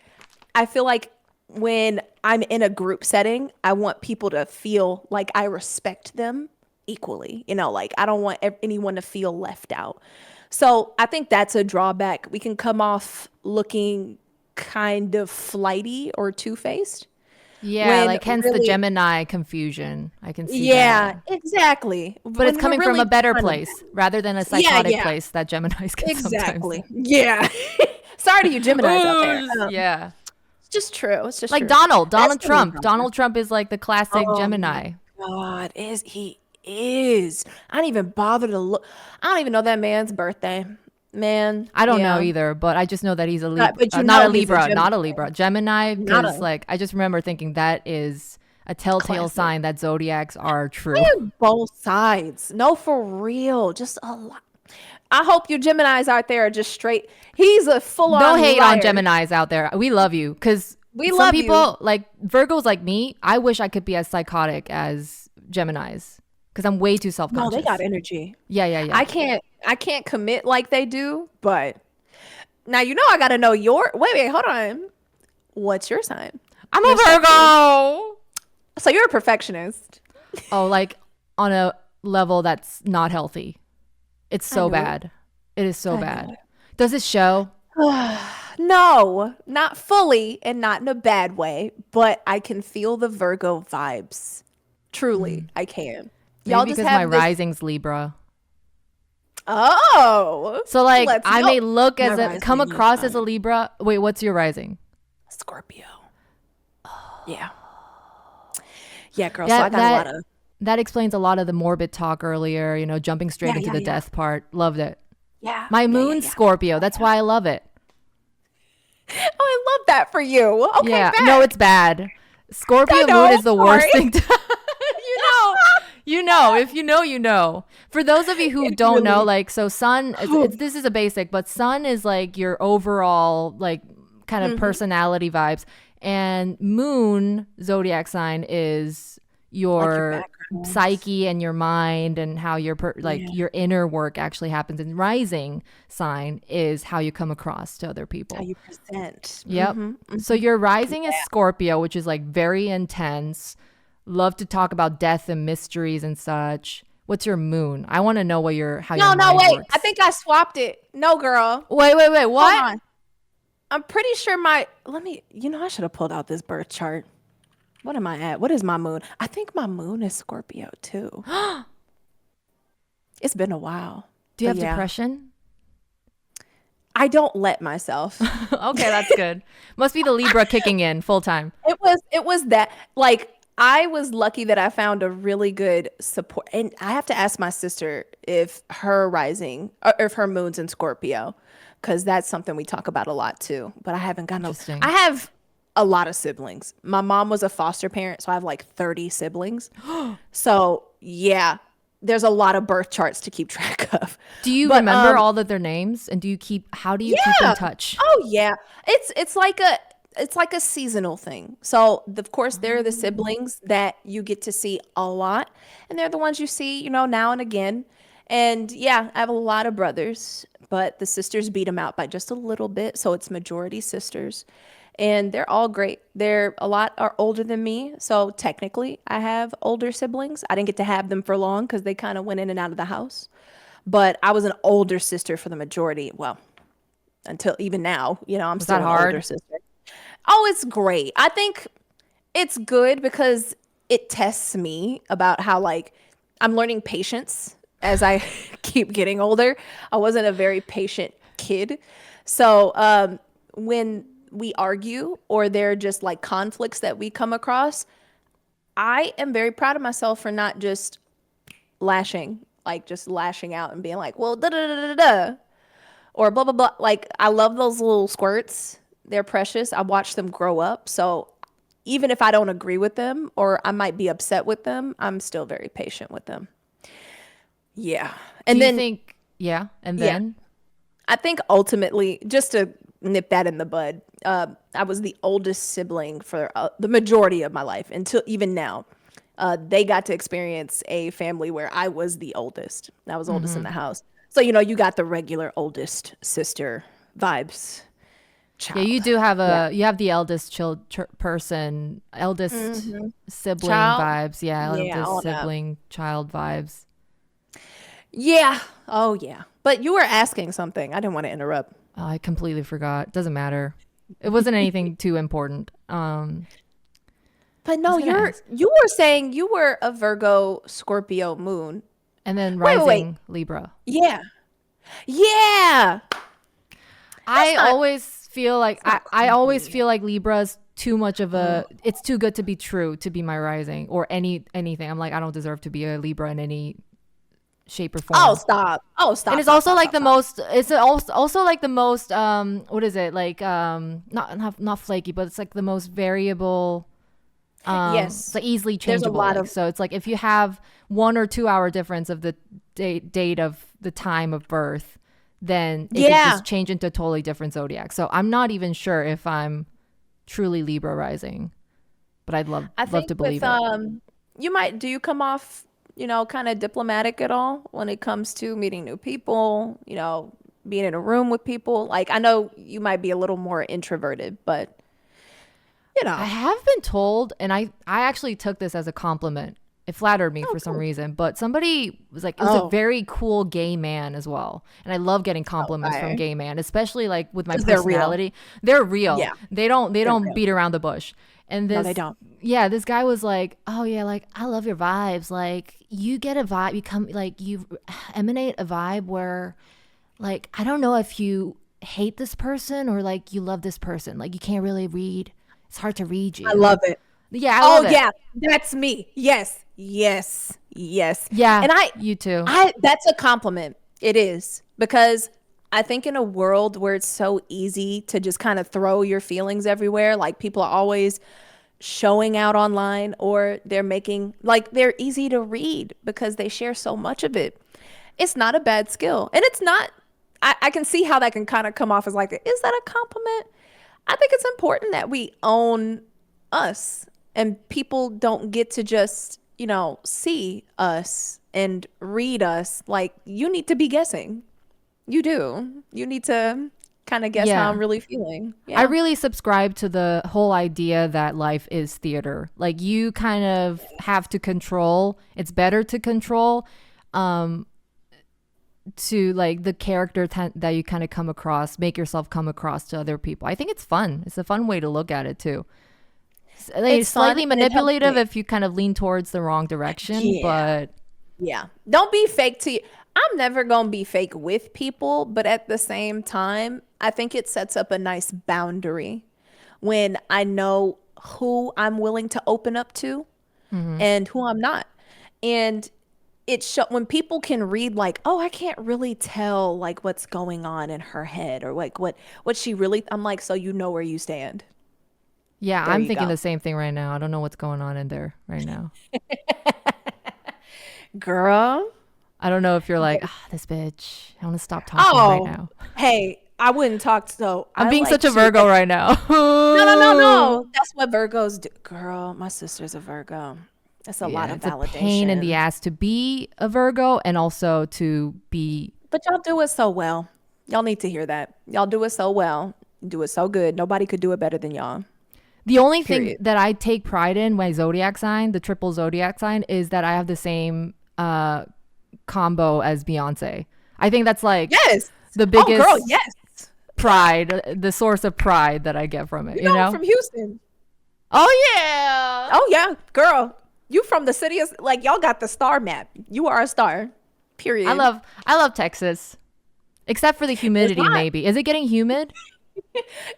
Speaker 2: I feel like when I'm in a group setting, I want people to feel like I respect them equally. Like I don't want anyone to feel left out. So I think that's a drawback. We can come off looking kind of flighty or two-faced
Speaker 1: Yeah,
Speaker 2: when
Speaker 1: like hence the
Speaker 2: really
Speaker 1: Gemini confusion. I can see
Speaker 2: yeah,
Speaker 1: that.
Speaker 2: exactly.
Speaker 1: But it's
Speaker 2: When we're
Speaker 1: coming from
Speaker 2: really
Speaker 1: a better
Speaker 2: trying to
Speaker 1: place rather than a
Speaker 2: yeah,
Speaker 1: psychotic
Speaker 2: yeah,
Speaker 1: place that Geminis can sometimes.
Speaker 2: exactly. Yeah. Sorry to you Geminis out there.
Speaker 1: Ooh, yeah.
Speaker 2: It's just true. It's just
Speaker 1: Like
Speaker 2: true.
Speaker 1: Donald,
Speaker 2: That's
Speaker 1: Donald
Speaker 2: the only
Speaker 1: Trump.
Speaker 2: drawback.
Speaker 1: Donald Trump is like the classic
Speaker 2: Oh my
Speaker 1: Gemini.
Speaker 2: God, is he is. I didn't even bother to look. I don't even know that man's birthday. Man,
Speaker 1: I don't know
Speaker 2: yeah.
Speaker 1: either, but I just know that he's a Libra,
Speaker 2: But you
Speaker 1: not a
Speaker 2: know he's a
Speaker 1: Libra,
Speaker 2: Gemini.
Speaker 1: not a Libra, Gemini.
Speaker 2: Not
Speaker 1: Because
Speaker 2: a
Speaker 1: like I just remember thinking that is a telltale
Speaker 2: classic.
Speaker 1: sign that zodiacs are
Speaker 2: I
Speaker 1: true.
Speaker 2: have both sides. No, for real. Just a lot. I hope you Geminis out there are just straight. He's a
Speaker 1: No
Speaker 2: full-on
Speaker 1: hate on
Speaker 2: liar.
Speaker 1: Geminis out there. We love you because
Speaker 2: We
Speaker 1: some
Speaker 2: love you.
Speaker 1: people like Virgos like me. I wish I could be as psychotic as Geminis because I'm way too self
Speaker 2: No, they got
Speaker 1: conscious.
Speaker 2: energy.
Speaker 1: Yeah, yeah, yeah.
Speaker 2: I can't commit like they do, but now I gotta know your wait, hold on. What's your sign?
Speaker 1: I'm a
Speaker 2: Respectfully.
Speaker 1: Virgo.
Speaker 2: So you're a perfectionist.
Speaker 1: Oh, like on a level that's not healthy. It's
Speaker 2: I
Speaker 1: so
Speaker 2: knew it.
Speaker 1: bad. It is so
Speaker 2: I knew
Speaker 1: bad. Does it show?
Speaker 2: it. No, not fully and not in a bad way, but I can feel the Virgo vibes. Truly, I can.
Speaker 1: Maybe
Speaker 2: Y'all just
Speaker 1: because my
Speaker 2: have this.
Speaker 1: rising's Libra.
Speaker 2: Oh,
Speaker 1: So like
Speaker 2: let's
Speaker 1: I
Speaker 2: know.
Speaker 1: may look
Speaker 2: My
Speaker 1: as a come
Speaker 2: rising is
Speaker 1: across as a Libra. Wait, what's your rising?
Speaker 2: Scorpio. Yeah. Yeah, girl. So
Speaker 1: Yeah,
Speaker 2: I got a lot of.
Speaker 1: that explains a lot of the morbid talk earlier, jumping straight
Speaker 2: Yeah,
Speaker 1: into
Speaker 2: yeah,
Speaker 1: the
Speaker 2: yeah.
Speaker 1: death part. Loved it.
Speaker 2: Yeah.
Speaker 1: My
Speaker 2: Yeah, yeah,
Speaker 1: moon's
Speaker 2: yeah.
Speaker 1: Scorpio. That's why I love it.
Speaker 2: Oh, I love that for you. Okay,
Speaker 1: Yeah.
Speaker 2: bet.
Speaker 1: No, it's bad.
Speaker 2: I
Speaker 1: Scorpio moon
Speaker 2: know.
Speaker 1: is the worst
Speaker 2: Sorry.
Speaker 1: thing to if you know, you know. For those of you who
Speaker 2: It's
Speaker 1: don't know,
Speaker 2: really.
Speaker 1: like so sun this is a basic, but sun is like your overall like kind of
Speaker 2: Mhm.
Speaker 1: personality vibes and moon zodiac sign is
Speaker 2: Like your
Speaker 1: your
Speaker 2: background.
Speaker 1: psyche and your mind and how your like
Speaker 2: Yeah.
Speaker 1: your inner work actually happens and rising sign is how you come across to other
Speaker 2: How
Speaker 1: people.
Speaker 2: you present.
Speaker 1: Yep. So your rising is Scorpio, which is like very intense. Love to talk about death and mysteries and such. What's your moon? I want to know how your
Speaker 2: No,
Speaker 1: mind
Speaker 2: wait. I
Speaker 1: works.
Speaker 2: think I swapped it. No, girl.
Speaker 1: Wait.
Speaker 2: Hold
Speaker 1: What?
Speaker 2: on. I'm pretty sure I should have pulled out this birth chart. What am I at? What is my moon? I think my moon is Scorpio too. It's been a while.
Speaker 1: Do you
Speaker 2: But
Speaker 1: have
Speaker 2: yeah,
Speaker 1: depression?
Speaker 2: I don't let myself.
Speaker 1: Okay, that's good. Must be the Libra kicking in full time.
Speaker 2: It was that, like, I was lucky that I found a really good support. And I have to ask my sister if her rising or if her moon's in Scorpio, because that's something we talk about a lot too. But I haven't gotten I
Speaker 1: Interesting.
Speaker 2: have a lot of siblings. My mom was a foster parent, so I have like 30 siblings. So yeah, there's a lot of birth charts to keep track of.
Speaker 1: Do you
Speaker 2: But
Speaker 1: remember all of their names? And how do you keep in
Speaker 2: yeah.
Speaker 1: touch?
Speaker 2: Oh yeah. It's like a seasonal thing. So of course there are the siblings that you get to see a lot, and they're the ones you see, now and again. And yeah, I have a lot of brothers, but the sisters beat them out by just a little bit, so it's majority sisters. And they're all great. They're a lot are older than me, so technically I have older siblings. I didn't get to have them for long because they kind of went in and out of the house. But I was an older sister for the majority. Well, until even now, I'm
Speaker 1: Was that
Speaker 2: still an older
Speaker 1: hard?
Speaker 2: sister. Oh, it's great. I think it's good because it tests me about how, like, I'm learning patience as I keep getting older. I wasn't a very patient kid. So, when we argue or there are just like conflicts that we come across, I am very proud of myself for not just just lashing out and being like, well, da da da da da, or blah blah blah. Like, I love those little squirts. They're precious. I watch them grow up. So even if I don't agree with them or I might be upset with them, I'm still very patient with them. Yeah.
Speaker 1: Do
Speaker 2: And
Speaker 1: you
Speaker 2: then
Speaker 1: think, yeah, and
Speaker 2: yeah,
Speaker 1: then
Speaker 2: I think ultimately, just to nip that in the bud, I was the oldest sibling for the majority of my life until even now. They got to experience a family where I was the oldest. I was oldest in the house. So, you got the regular oldest sister vibes.
Speaker 1: yeah, you
Speaker 2: Child.
Speaker 1: do have
Speaker 2: Yeah.
Speaker 1: the eldest eldest sibling
Speaker 2: Child.
Speaker 1: vibes. Yeah,
Speaker 2: Yeah,
Speaker 1: eldest
Speaker 2: all that.
Speaker 1: sibling child vibes.
Speaker 2: Yeah. Oh, yeah. But you were asking something. I didn't want to interrupt.
Speaker 1: Oh, I completely forgot. Doesn't matter. It wasn't anything too important.
Speaker 2: But
Speaker 1: I was
Speaker 2: no,
Speaker 1: gonna ask.
Speaker 2: you were saying you were a Virgo Scorpio moon.
Speaker 1: And then
Speaker 2: Wait.
Speaker 1: rising Libra.
Speaker 2: Yeah. Yeah. That's
Speaker 1: I
Speaker 2: not
Speaker 1: always feel like
Speaker 2: it's not
Speaker 1: I always
Speaker 2: creepy.
Speaker 1: feel like Libra's too much of
Speaker 2: Mm.
Speaker 1: it's too good to be true to be my rising or anything. I'm like, I don't deserve to be a Libra in any shape or
Speaker 2: Oh,
Speaker 1: form.
Speaker 2: stop. Oh,
Speaker 1: And
Speaker 2: stop,
Speaker 1: it's
Speaker 2: stop,
Speaker 1: also
Speaker 2: stop,
Speaker 1: like
Speaker 2: stop,
Speaker 1: the
Speaker 2: stop.
Speaker 1: most it's also like the most what is it? Like not flaky, but it's like the most variable, it's
Speaker 2: Yes.
Speaker 1: like easily
Speaker 2: There's a
Speaker 1: changeable.
Speaker 2: lot
Speaker 1: Like,
Speaker 2: of
Speaker 1: so it's like if you have 1 or 2 hour difference of the date of the time of birth, then it could
Speaker 2: yeah.
Speaker 1: just change into a totally different zodiac. So I'm not even sure if I'm truly Libra rising, but I'd
Speaker 2: I
Speaker 1: love
Speaker 2: think
Speaker 1: to
Speaker 2: with
Speaker 1: believe it.
Speaker 2: do you come off, kind of diplomatic at all when it comes to meeting new people, being in a room with people? Like, I know you might be a little more introverted, but you
Speaker 1: I
Speaker 2: know.
Speaker 1: have been told, and I actually took this as a compliment. It flattered me
Speaker 2: Oh,
Speaker 1: for some
Speaker 2: cool.
Speaker 1: reason, but somebody was like, it was a
Speaker 2: Oh,
Speaker 1: very cool gay man as well. And I love getting compliments from
Speaker 2: okay.
Speaker 1: gay man, especially like with my
Speaker 2: Because they're real.
Speaker 1: personality. They're real.
Speaker 2: Yeah,
Speaker 1: They
Speaker 2: they're
Speaker 1: don't
Speaker 2: real.
Speaker 1: beat around the bush. And
Speaker 2: No, they don't.
Speaker 1: this guy was like, oh yeah, like I love your vibes. Like you get a vibe, you come like you emanate a vibe where like I don't know if you hate this person or like you love this person. Like you can't really read. It's hard to read
Speaker 2: I
Speaker 1: you.
Speaker 2: love it.
Speaker 1: Yeah, I love
Speaker 2: Oh
Speaker 1: it.
Speaker 2: yeah, that's me. Yes, yes, yes.
Speaker 1: Yeah,
Speaker 2: And
Speaker 1: you too.
Speaker 2: I that's a compliment. It is because I think in a world where it's so easy to just kind of throw your feelings everywhere, like people are always showing out online or they're making like they're easy to read because they share so much of it. It's not a bad skill. And it's not, I can see how that can kind of come off as like, is that a compliment? I think it's important that we own us and people don't get to just, see us and read us. Like, you need to be guessing. You do. You need to kind of guess how I'm
Speaker 1: Yeah.
Speaker 2: really feeling.
Speaker 1: I
Speaker 2: Yeah.
Speaker 1: really subscribe to the whole idea that life is theater. Like you kind of have to control. It's better to control to like the character that you kind of come across, make yourself come across to other people. I think it's fun. It's a fun way to look at it too. Like,
Speaker 2: It's fun
Speaker 1: slightly
Speaker 2: and it helps
Speaker 1: manipulative
Speaker 2: me.
Speaker 1: if you kind of lean towards the wrong direction,
Speaker 2: Yeah.
Speaker 1: but
Speaker 2: Yeah. Don't be fake to you. I'm never going to be fake with people, but at the same time, I think it sets up a nice boundary when I know who I'm willing to open up to and who I'm not. And when people can read like, oh, I can't really tell like what's going on in her head or like what she really, I'm like, so you know where you stand.
Speaker 1: yeah,
Speaker 2: There
Speaker 1: I'm
Speaker 2: you
Speaker 1: thinking
Speaker 2: go.
Speaker 1: the same thing right now. I don't know what's going on in there right now.
Speaker 2: Girl.
Speaker 1: I don't know if you're like, ah, this bitch. I want to stop talking right
Speaker 2: Oh,
Speaker 1: now.
Speaker 2: hey, I wouldn't talk so
Speaker 1: I'm
Speaker 2: I
Speaker 1: being
Speaker 2: like
Speaker 1: such a
Speaker 2: to
Speaker 1: Virgo right now.
Speaker 2: no, no, no, no. That's what Virgos do. Girl, my sister's a Virgo. That's a lot
Speaker 1: Yeah,
Speaker 2: of
Speaker 1: it's a pain in the
Speaker 2: validation.
Speaker 1: ass to be a Virgo and also to be.
Speaker 2: But y'all do it so well. Y'all need to hear that. Y'all do it so well. You do it so good. Nobody could do it better than y'all.
Speaker 1: The only thing
Speaker 2: Period.
Speaker 1: that I take pride in, my zodiac sign, the triple zodiac sign, is that I have the same combo as Beyonce. I think that's like
Speaker 2: Yes.
Speaker 1: the
Speaker 2: Oh, girl,
Speaker 1: biggest
Speaker 2: yes.
Speaker 1: pride, the source of pride that I get from it,
Speaker 2: You
Speaker 1: you
Speaker 2: know I'm
Speaker 1: know?
Speaker 2: from Houston.
Speaker 1: Oh, yeah.
Speaker 2: Oh, yeah. Girl, you from the city of, like, y'all got the star map. You are a star.
Speaker 1: I
Speaker 2: Period.
Speaker 1: love I love Texas. Except for the
Speaker 2: It's
Speaker 1: humidity,
Speaker 2: hot.
Speaker 1: maybe. Is it getting humid?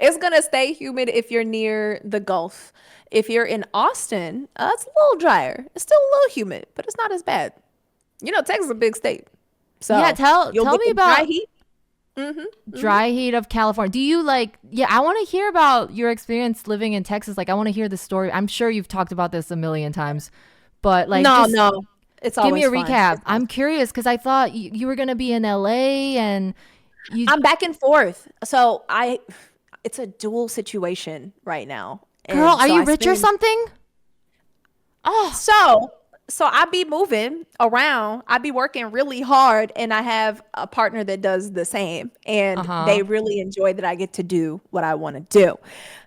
Speaker 2: It's gonna stay humid if you're near the Gulf. If you're in Austin, it's a little drier. It's still a little humid, but it's not as bad. You know, Texas is a big state,
Speaker 1: Yeah,
Speaker 2: so
Speaker 1: tell
Speaker 2: you'll
Speaker 1: tell
Speaker 2: get
Speaker 1: me
Speaker 2: the dry
Speaker 1: about
Speaker 2: heat.
Speaker 1: dry heat of California. Do you like, yeah, I want to hear about your experience living in Texas. Like, I want to hear the story. I'm sure you've talked about this a million times, but like,
Speaker 2: No,
Speaker 1: just
Speaker 2: no, it's
Speaker 1: give me a
Speaker 2: always fun.
Speaker 1: recap.
Speaker 2: It's always
Speaker 1: I'm curious because I thought you were going to be in LA and you,
Speaker 2: I'm back and forth. So it's a dual situation right now,
Speaker 1: girl,
Speaker 2: and
Speaker 1: are
Speaker 2: so
Speaker 1: you
Speaker 2: I
Speaker 1: rich or
Speaker 2: spend
Speaker 1: something? Oh,
Speaker 2: so so I be moving around. I be working really hard, and I have a partner that does the same,
Speaker 1: uh
Speaker 2: and they
Speaker 1: huh.
Speaker 2: really enjoy that I get to do what I want to do.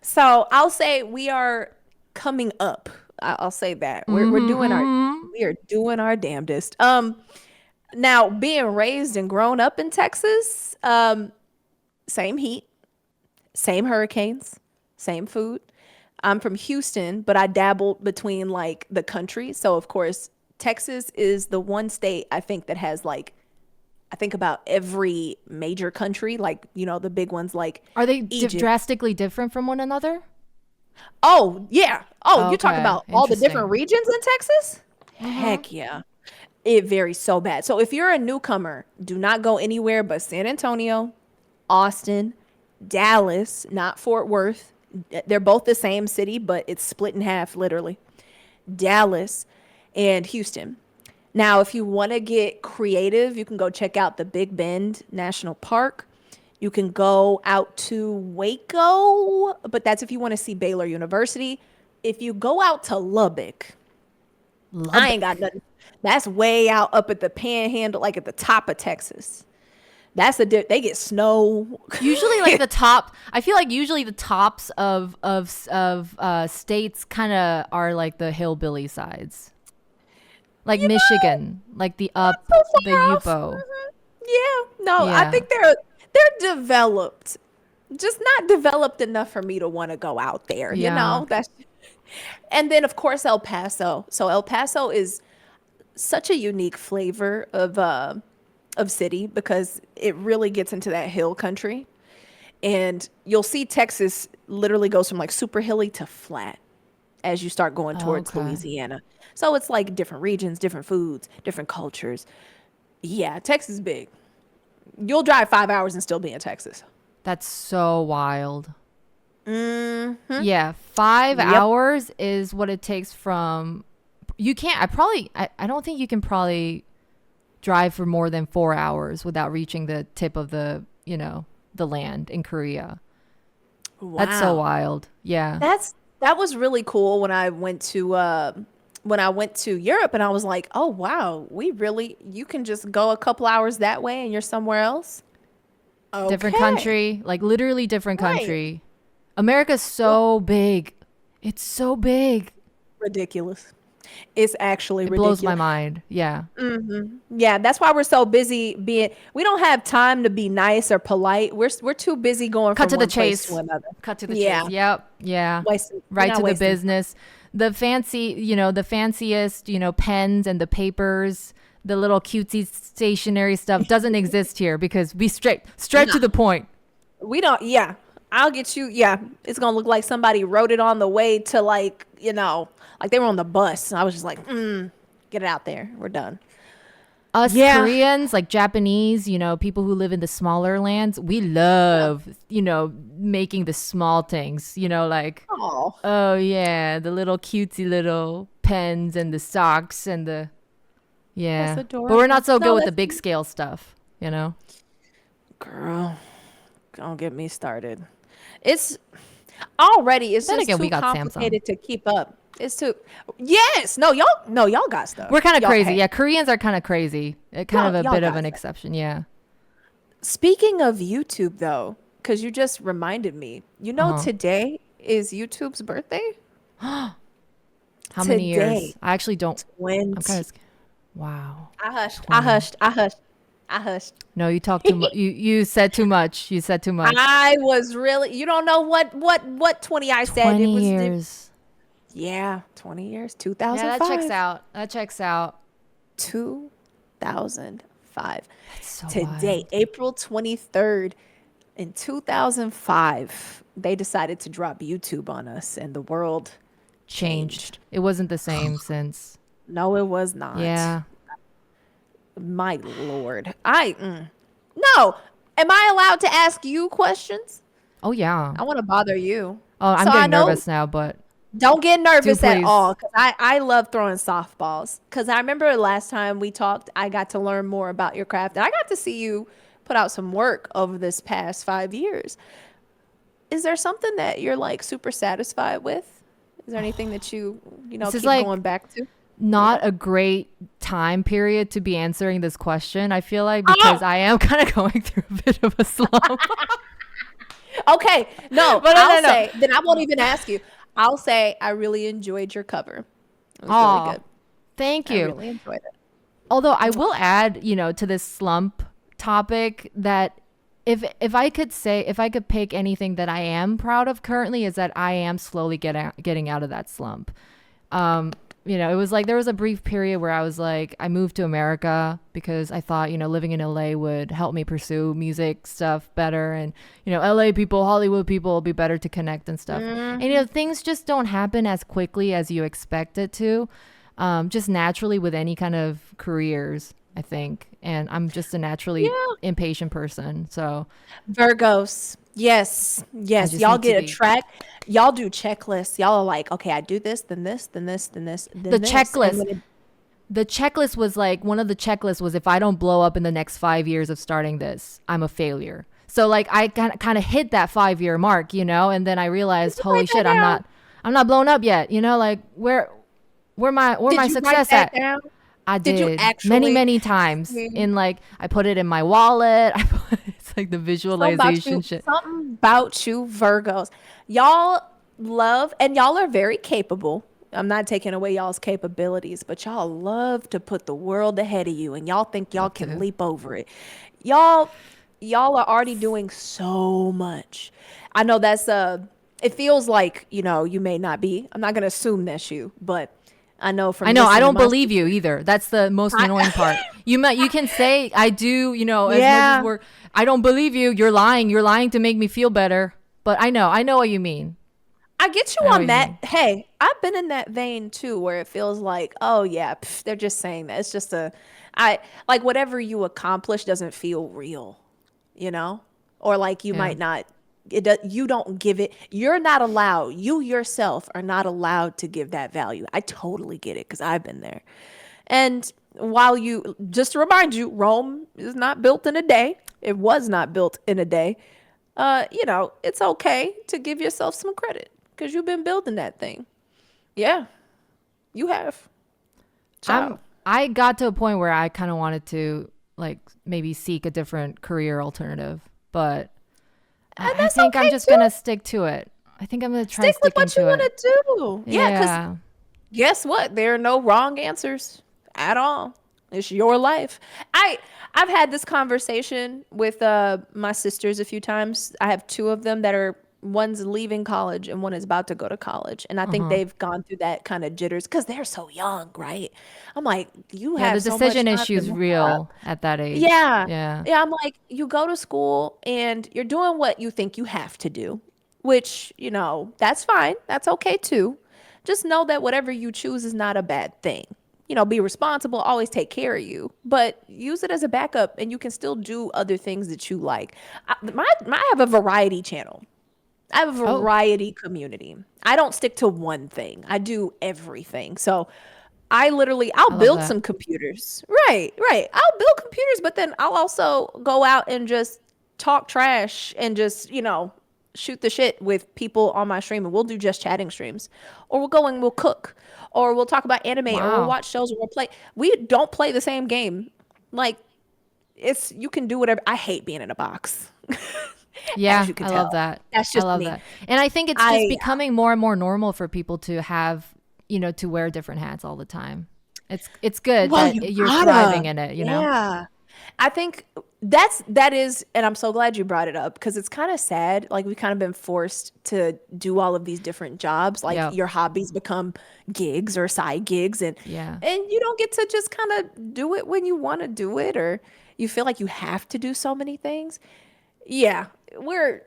Speaker 2: So I'll say we are coming up. I'll say that
Speaker 1: Mm-hmm.
Speaker 2: we are doing our damnedest. Now being raised and grown up in Texas, same heat, same hurricanes, same food. I'm from Houston, but I dabbled between like the country. So of course, Texas is the one state I think that has like I think about every major country, like you know the big ones like
Speaker 1: Are they
Speaker 2: Egypt.
Speaker 1: drastically different from one another?
Speaker 2: Oh yeah. Oh, you talk
Speaker 1: Okay,
Speaker 2: about all the different
Speaker 1: interesting.
Speaker 2: regions in Texas?
Speaker 1: Mm-hmm.
Speaker 2: Heck yeah. It varies so bad. So if you're a newcomer, do not go anywhere but San Antonio, Austin, Dallas, not Fort Worth. They're both the same city, but it's split in half, literally. Dallas and Houston. Now, if you want to get creative, you can go check out the Big Bend National Park. You can go out to Waco, but that's if you want to see Baylor University. If you go out to Lubbock, I ain't got
Speaker 1: Lubbock.
Speaker 2: nothing. That's way out up at the panhandle, like at the top of Texas. They get snow.
Speaker 1: Usually, like the top, I feel like usually the tops of states kind of are like the hillbilly sides, like
Speaker 2: You know,
Speaker 1: Michigan, like
Speaker 2: not so
Speaker 1: the
Speaker 2: far off.
Speaker 1: Yupo.
Speaker 2: Yeah, no, I
Speaker 1: Yeah.
Speaker 2: think they're developed, just not developed enough for me to want to go out there. You
Speaker 1: Yeah.
Speaker 2: know, that's and then of course El Paso. So El Paso is such a unique flavor of city because it really gets into that hill country, and you'll see Texas literally goes from like super hilly to flat as you start going towards
Speaker 1: Okay.
Speaker 2: Louisiana. So it's like different regions, different foods, different cultures. Yeah, Texas is big. You'll drive 5 hours and still be in Texas.
Speaker 1: That's so wild.
Speaker 2: Mm-hmm.
Speaker 1: Yeah. five
Speaker 2: Yep.
Speaker 1: hours is what it takes from. You can't, I don't think you can probably drive for more than 4 hours without reaching the tip of the land in Korea. That's so
Speaker 2: Wow.
Speaker 1: wild. Yeah.
Speaker 2: That was really cool when I went to Europe and I was like, "Oh wow, you can just go a couple hours that way and you're somewhere else."
Speaker 1: Different
Speaker 2: Okay.
Speaker 1: country, like literally different
Speaker 2: Right.
Speaker 1: country. America's
Speaker 2: Well,
Speaker 1: so big. It's so big.
Speaker 2: ridiculous. It's actually
Speaker 1: It blows my
Speaker 2: ridiculous.
Speaker 1: mind. Yeah.
Speaker 2: Yeah, that's why we're so busy being. We don't have time to be nice or polite. We're too busy going
Speaker 1: Cut
Speaker 2: from
Speaker 1: to the
Speaker 2: one place to
Speaker 1: chase.
Speaker 2: another.
Speaker 1: Cut to the chase.
Speaker 2: Yeah,
Speaker 1: Yep. Yeah.
Speaker 2: wasting. We're
Speaker 1: Right
Speaker 2: not
Speaker 1: to the
Speaker 2: wasting time.
Speaker 1: business. The fancy, the fanciest, pens and the papers, the little cutesy stationery stuff doesn't exist here because we straight
Speaker 2: No,
Speaker 1: to the point.
Speaker 2: we don't. Yeah, I'll get you. Yeah, it's gonna look like somebody wrote it on the way to like they were on the bus. I was just like, get it out there. We're done.
Speaker 1: Us
Speaker 2: Yeah.
Speaker 1: Koreans, like Japanese, people who live in the smaller lands, we love, making the small things, like,
Speaker 2: Oh,
Speaker 1: oh yeah, the little cutesy little pens and the socks and
Speaker 2: that's
Speaker 1: yeah. But we're
Speaker 2: adorable.
Speaker 1: not so good
Speaker 2: No,
Speaker 1: with the
Speaker 2: that's
Speaker 1: big scale stuff.
Speaker 2: girl. Don't get me started. It's already it's
Speaker 1: Then
Speaker 2: just
Speaker 1: again, we
Speaker 2: too
Speaker 1: got Samsung.
Speaker 2: complicated to keep up. It's too Yes. No, y'all got stuff.
Speaker 1: We're kind of
Speaker 2: Y'all
Speaker 1: crazy.
Speaker 2: hey.
Speaker 1: Yeah, Koreans are kind of crazy. Kind of a
Speaker 2: Y'all
Speaker 1: bit of
Speaker 2: got
Speaker 1: an
Speaker 2: stuff.
Speaker 1: exception. Yeah.
Speaker 2: Speaking of YouTube though, because you just reminded me,
Speaker 1: Uh-huh.
Speaker 2: today is YouTube's birthday?
Speaker 1: How many
Speaker 2: Today.
Speaker 1: years? I actually don't. I'm kind
Speaker 2: 20.
Speaker 1: of. Wow.
Speaker 2: I hushed. I
Speaker 1: 20.
Speaker 2: hushed. I hushed. I hushed.
Speaker 1: No, you talk too much. You said too much. You said too much.
Speaker 2: I was really, you don't know what 20 I said.
Speaker 1: 20 years.
Speaker 2: Yeah, 20 years,
Speaker 1: Yeah, that checks
Speaker 2: 2005.
Speaker 1: out. That checks out.
Speaker 2: 2005.
Speaker 1: That's so
Speaker 2: Today,
Speaker 1: wild.
Speaker 2: April 23rd, in 2005, they decided to drop YouTube on us and the world
Speaker 1: Changed.
Speaker 2: changed.
Speaker 1: It wasn't the same since.
Speaker 2: No, it was not.
Speaker 1: Yeah.
Speaker 2: My Lord. No. Am I allowed to ask you questions?
Speaker 1: Oh yeah.
Speaker 2: I want to bother you.
Speaker 1: Oh, I'm
Speaker 2: So I
Speaker 1: getting
Speaker 2: know.
Speaker 1: nervous now, but
Speaker 2: Don't get
Speaker 1: do
Speaker 2: nervous at
Speaker 1: please.
Speaker 2: all because I love throwing softballs. Because I remember last time we talked, I got to learn more about your craft and I got to see you put out some work over this past 5 years. Is there something that you're like super satisfied with? Is there anything that
Speaker 1: This is
Speaker 2: keep
Speaker 1: like
Speaker 2: going back to? Yeah.
Speaker 1: not a great time period to be answering this question. I feel like because
Speaker 2: Oh,
Speaker 1: I am kind of going through a bit of a slump.
Speaker 2: okay. No,
Speaker 1: But
Speaker 2: I'll
Speaker 1: no.
Speaker 2: say, then I won't even ask you. I'll say I really enjoyed your cover. It was really
Speaker 1: Oh,
Speaker 2: good.
Speaker 1: thank
Speaker 2: I
Speaker 1: you.
Speaker 2: really enjoyed it.
Speaker 1: Although I will add, to this slump topic that if I could pick anything that I am proud of currently is that I am slowly getting out of that slump. It was like there was a brief period where I was like I moved to America because I thought, living in LA would help me pursue music stuff better and LA people, Hollywood people will be better to connect and stuff. And things just don't happen as quickly as you expect it to. Just naturally with any kind of careers, I think. And I'm just a naturally
Speaker 2: Yeah.
Speaker 1: impatient person. So
Speaker 2: Virgos. Yes.
Speaker 1: I
Speaker 2: Yes.
Speaker 1: just
Speaker 2: Y'all
Speaker 1: need to
Speaker 2: get a
Speaker 1: be
Speaker 2: track. Y'all do checklists. Y'all are like, okay, I do this, then this, then this, then this,
Speaker 1: the
Speaker 2: then this. And
Speaker 1: checklist.
Speaker 2: when it,
Speaker 1: The checklist was like one of the checklists was if I don't blow up in the next 5 years of starting this, I'm a failure. So like I kind of hit that 5 year mark, and then I
Speaker 2: did
Speaker 1: realized,
Speaker 2: you
Speaker 1: holy
Speaker 2: write that
Speaker 1: shit,
Speaker 2: down?
Speaker 1: I'm not blown up yet. Like where
Speaker 2: Did
Speaker 1: my
Speaker 2: you write
Speaker 1: success
Speaker 2: that
Speaker 1: at?
Speaker 2: down?
Speaker 1: I
Speaker 2: Did you
Speaker 1: did
Speaker 2: actually?
Speaker 1: many times
Speaker 2: See,
Speaker 1: in like I put it in my wallet. It's like the visualization shit.
Speaker 2: something about you, Virgos. Y'all love, and y'all are very capable. I'm not taking away y'all's capabilities, but y'all love to put the world ahead of you, and y'all think y'all
Speaker 1: Love
Speaker 2: can
Speaker 1: to.
Speaker 2: leap over it. Y'all, y'all are already doing so much. I know that's it feels like, you may not be. I'm not gonna assume that's you, but I know
Speaker 1: I
Speaker 2: from
Speaker 1: know I
Speaker 2: listening to
Speaker 1: don't
Speaker 2: my
Speaker 1: believe you either. That's the most annoying
Speaker 2: I,
Speaker 1: part. You can say I do, as much as
Speaker 2: yeah,
Speaker 1: we're I don't believe you. You're lying. You're lying to make me feel better. But I know what you mean.
Speaker 2: I get you
Speaker 1: I know what
Speaker 2: on
Speaker 1: you
Speaker 2: that.
Speaker 1: mean.
Speaker 2: Hey, I've been in that vein too, where it feels like, oh yeah, they're just saying that. It's just I like whatever you accomplish doesn't feel real, you know, or like you
Speaker 1: Yeah.
Speaker 2: might not. You don't give it. You're not allowed. You yourself are not allowed to give that value. I totally get it because I've been there. And while just to remind you, Rome is not built in a day. It was not built in a day. It's okay to give yourself some credit because you've been building that thing. Yeah, you have.
Speaker 1: I'm
Speaker 2: Ciao.
Speaker 1: I got to a point where I kind of wanted to like maybe seek a different career alternative, but
Speaker 2: And
Speaker 1: I
Speaker 2: that's
Speaker 1: think I'm
Speaker 2: okay
Speaker 1: just
Speaker 2: too.
Speaker 1: gonna stick to it. I think I'm gonna try
Speaker 2: Stick with
Speaker 1: sticking
Speaker 2: what you
Speaker 1: to it.
Speaker 2: want to do. Yeah, because
Speaker 1: Yeah.
Speaker 2: guess what? There are no wrong answers at all. It's your life. I I've had this conversation with my sisters a few times. I have two of them that are one's leaving college and one is about to go to college. And I think
Speaker 1: Uh-huh.
Speaker 2: they've gone through that kind of jitters because they're so young, right? I'm like, you
Speaker 1: Yeah, the
Speaker 2: have so much
Speaker 1: decision
Speaker 2: time to
Speaker 1: issue's
Speaker 2: mess up.
Speaker 1: real at that age.
Speaker 2: Yeah.
Speaker 1: Yeah.
Speaker 2: Yeah, I'm like, you go to school and you're doing what you think you have to do, which, that's fine. That's okay too. Just know that whatever you choose is not a bad thing. Be responsible, always take care of you, but use it as a backup and you can still do other things that you like. I have a variety channel. I have a
Speaker 1: Oh,
Speaker 2: variety community. I don't stick to one thing. I do everything. So I'll
Speaker 1: I love
Speaker 2: build
Speaker 1: that.
Speaker 2: some computers. Right, right. I'll build computers, but then I'll also go out and just talk trash and just, shoot the shit with people on my stream. And we'll do just chatting streams. Or we'll go and we'll cook. Or we'll talk about anime or we'll
Speaker 1: Wow.
Speaker 2: watch shows or we'll play. We don't play the same game. Like, you can do whatever. I hate being in a box, as
Speaker 1: Yeah,
Speaker 2: you can
Speaker 1: I love
Speaker 2: tell.
Speaker 1: that.
Speaker 2: That's
Speaker 1: I
Speaker 2: just
Speaker 1: love
Speaker 2: me.
Speaker 1: that. And I think it's just
Speaker 2: I
Speaker 1: becoming more and more normal for people to have, to wear different hats all the time. It's good
Speaker 2: Well,
Speaker 1: that
Speaker 2: you
Speaker 1: you're thriving
Speaker 2: gotta.
Speaker 1: in it, you know?
Speaker 2: Yeah. I think that is, and I'm so glad you brought it up because it's kind of sad. Like we've kind of been forced to do all of these different jobs. Like
Speaker 1: Yep.
Speaker 2: your hobbies become gigs or side gigs, and
Speaker 1: Yeah.
Speaker 2: and you don't get to just kind of do it when you want to do it, or you feel like you have to do so many things. Yeah, we're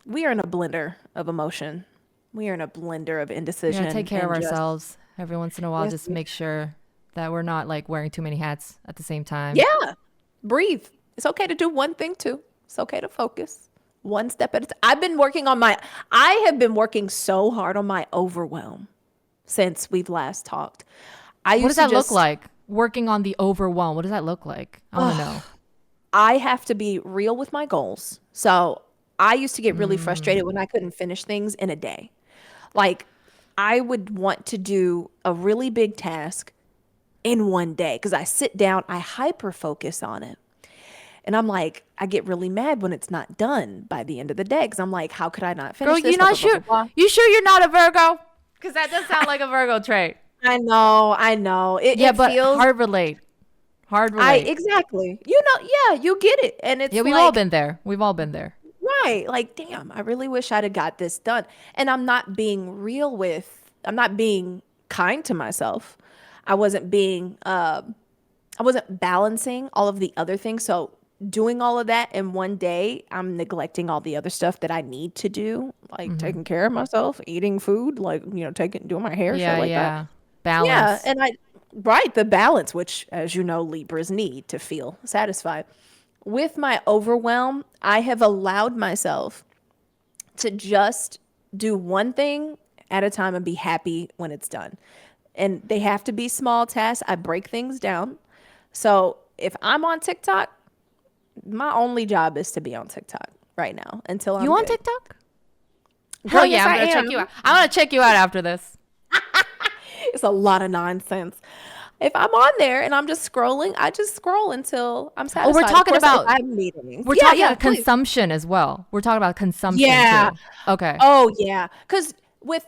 Speaker 2: we are in a blender of emotion. We are in a blender of
Speaker 1: We got to take
Speaker 2: indecision
Speaker 1: care of
Speaker 2: and just
Speaker 1: ourselves every once in a while.
Speaker 2: yes,
Speaker 1: Just make sure that we're not like wearing too many hats at the same time.
Speaker 2: yeah. Breathe. It's okay to do one thing too. It's okay to focus one step at a time. I have been working so hard on my overwhelm since we've last talked. I
Speaker 1: What does
Speaker 2: used to
Speaker 1: that look
Speaker 2: just,
Speaker 1: like? Working on the overwhelm. What does that look like? I want to know.
Speaker 2: I have to be real with my goals. So I used to get really
Speaker 1: Mm,
Speaker 2: frustrated when I couldn't finish things in a day. Like, I would want to do a really big task in one day because I sit down, I hyper focus on it. And I'm like, I get really mad when it's not done by the end of the day because I'm like, how could I not
Speaker 1: girl,
Speaker 2: finish
Speaker 1: you
Speaker 2: this? Blah,
Speaker 1: not
Speaker 2: blah, blah, blah,
Speaker 1: sure?
Speaker 2: blah.
Speaker 1: You sure you're not a Virgo? Because that does sound like a Virgo trait.
Speaker 2: I know, I know. It,
Speaker 1: Yeah,
Speaker 2: it
Speaker 1: but
Speaker 2: feels,
Speaker 1: hard relate. Hard
Speaker 2: I
Speaker 1: relate.
Speaker 2: exactly. Yeah, you get it. And
Speaker 1: Yeah,
Speaker 2: it's
Speaker 1: we've all
Speaker 2: like,
Speaker 1: been there. We've all been there.
Speaker 2: right, like, damn, I really wish I'd have got this done. And I'm not being kind to myself. I wasn't being, I wasn't balancing all of the other things. So doing all of that in one day, I'm neglecting all the other stuff that I need to do, like
Speaker 1: Hmm.
Speaker 2: taking care of myself, eating food, like, doing my hair, shit
Speaker 1: Yeah,
Speaker 2: like that.
Speaker 1: yeah.
Speaker 2: Yeah.
Speaker 1: Balance.
Speaker 2: And right, the balance, which, as you know, Libras need to feel satisfied. With my overwhelm, I have allowed myself to just do one thing at a time and be happy when it's done. And they have to be small tasks. I break things down. So if I'm on TikTok, my only job is to be on TikTok right now until
Speaker 1: You
Speaker 2: I'm
Speaker 1: on
Speaker 2: good.
Speaker 1: TikTok?
Speaker 2: Girl,
Speaker 1: Hell yeah,
Speaker 2: yes,
Speaker 1: I'm
Speaker 2: I
Speaker 1: gonna check you
Speaker 2: am.
Speaker 1: out. I'm gonna check you out after this.
Speaker 2: It's a lot of nonsense. If I'm on there and I'm just scrolling, I just scroll until I'm
Speaker 1: Oh, we're
Speaker 2: satisfied. Of
Speaker 1: talking
Speaker 2: course, if
Speaker 1: about
Speaker 2: I have meetings.
Speaker 1: we're
Speaker 2: Yeah,
Speaker 1: talking
Speaker 2: yeah,
Speaker 1: about
Speaker 2: please.
Speaker 1: consumption as well. We're talking about consumption
Speaker 2: Yeah.
Speaker 1: too. Okay.
Speaker 2: Oh, yeah. Because with,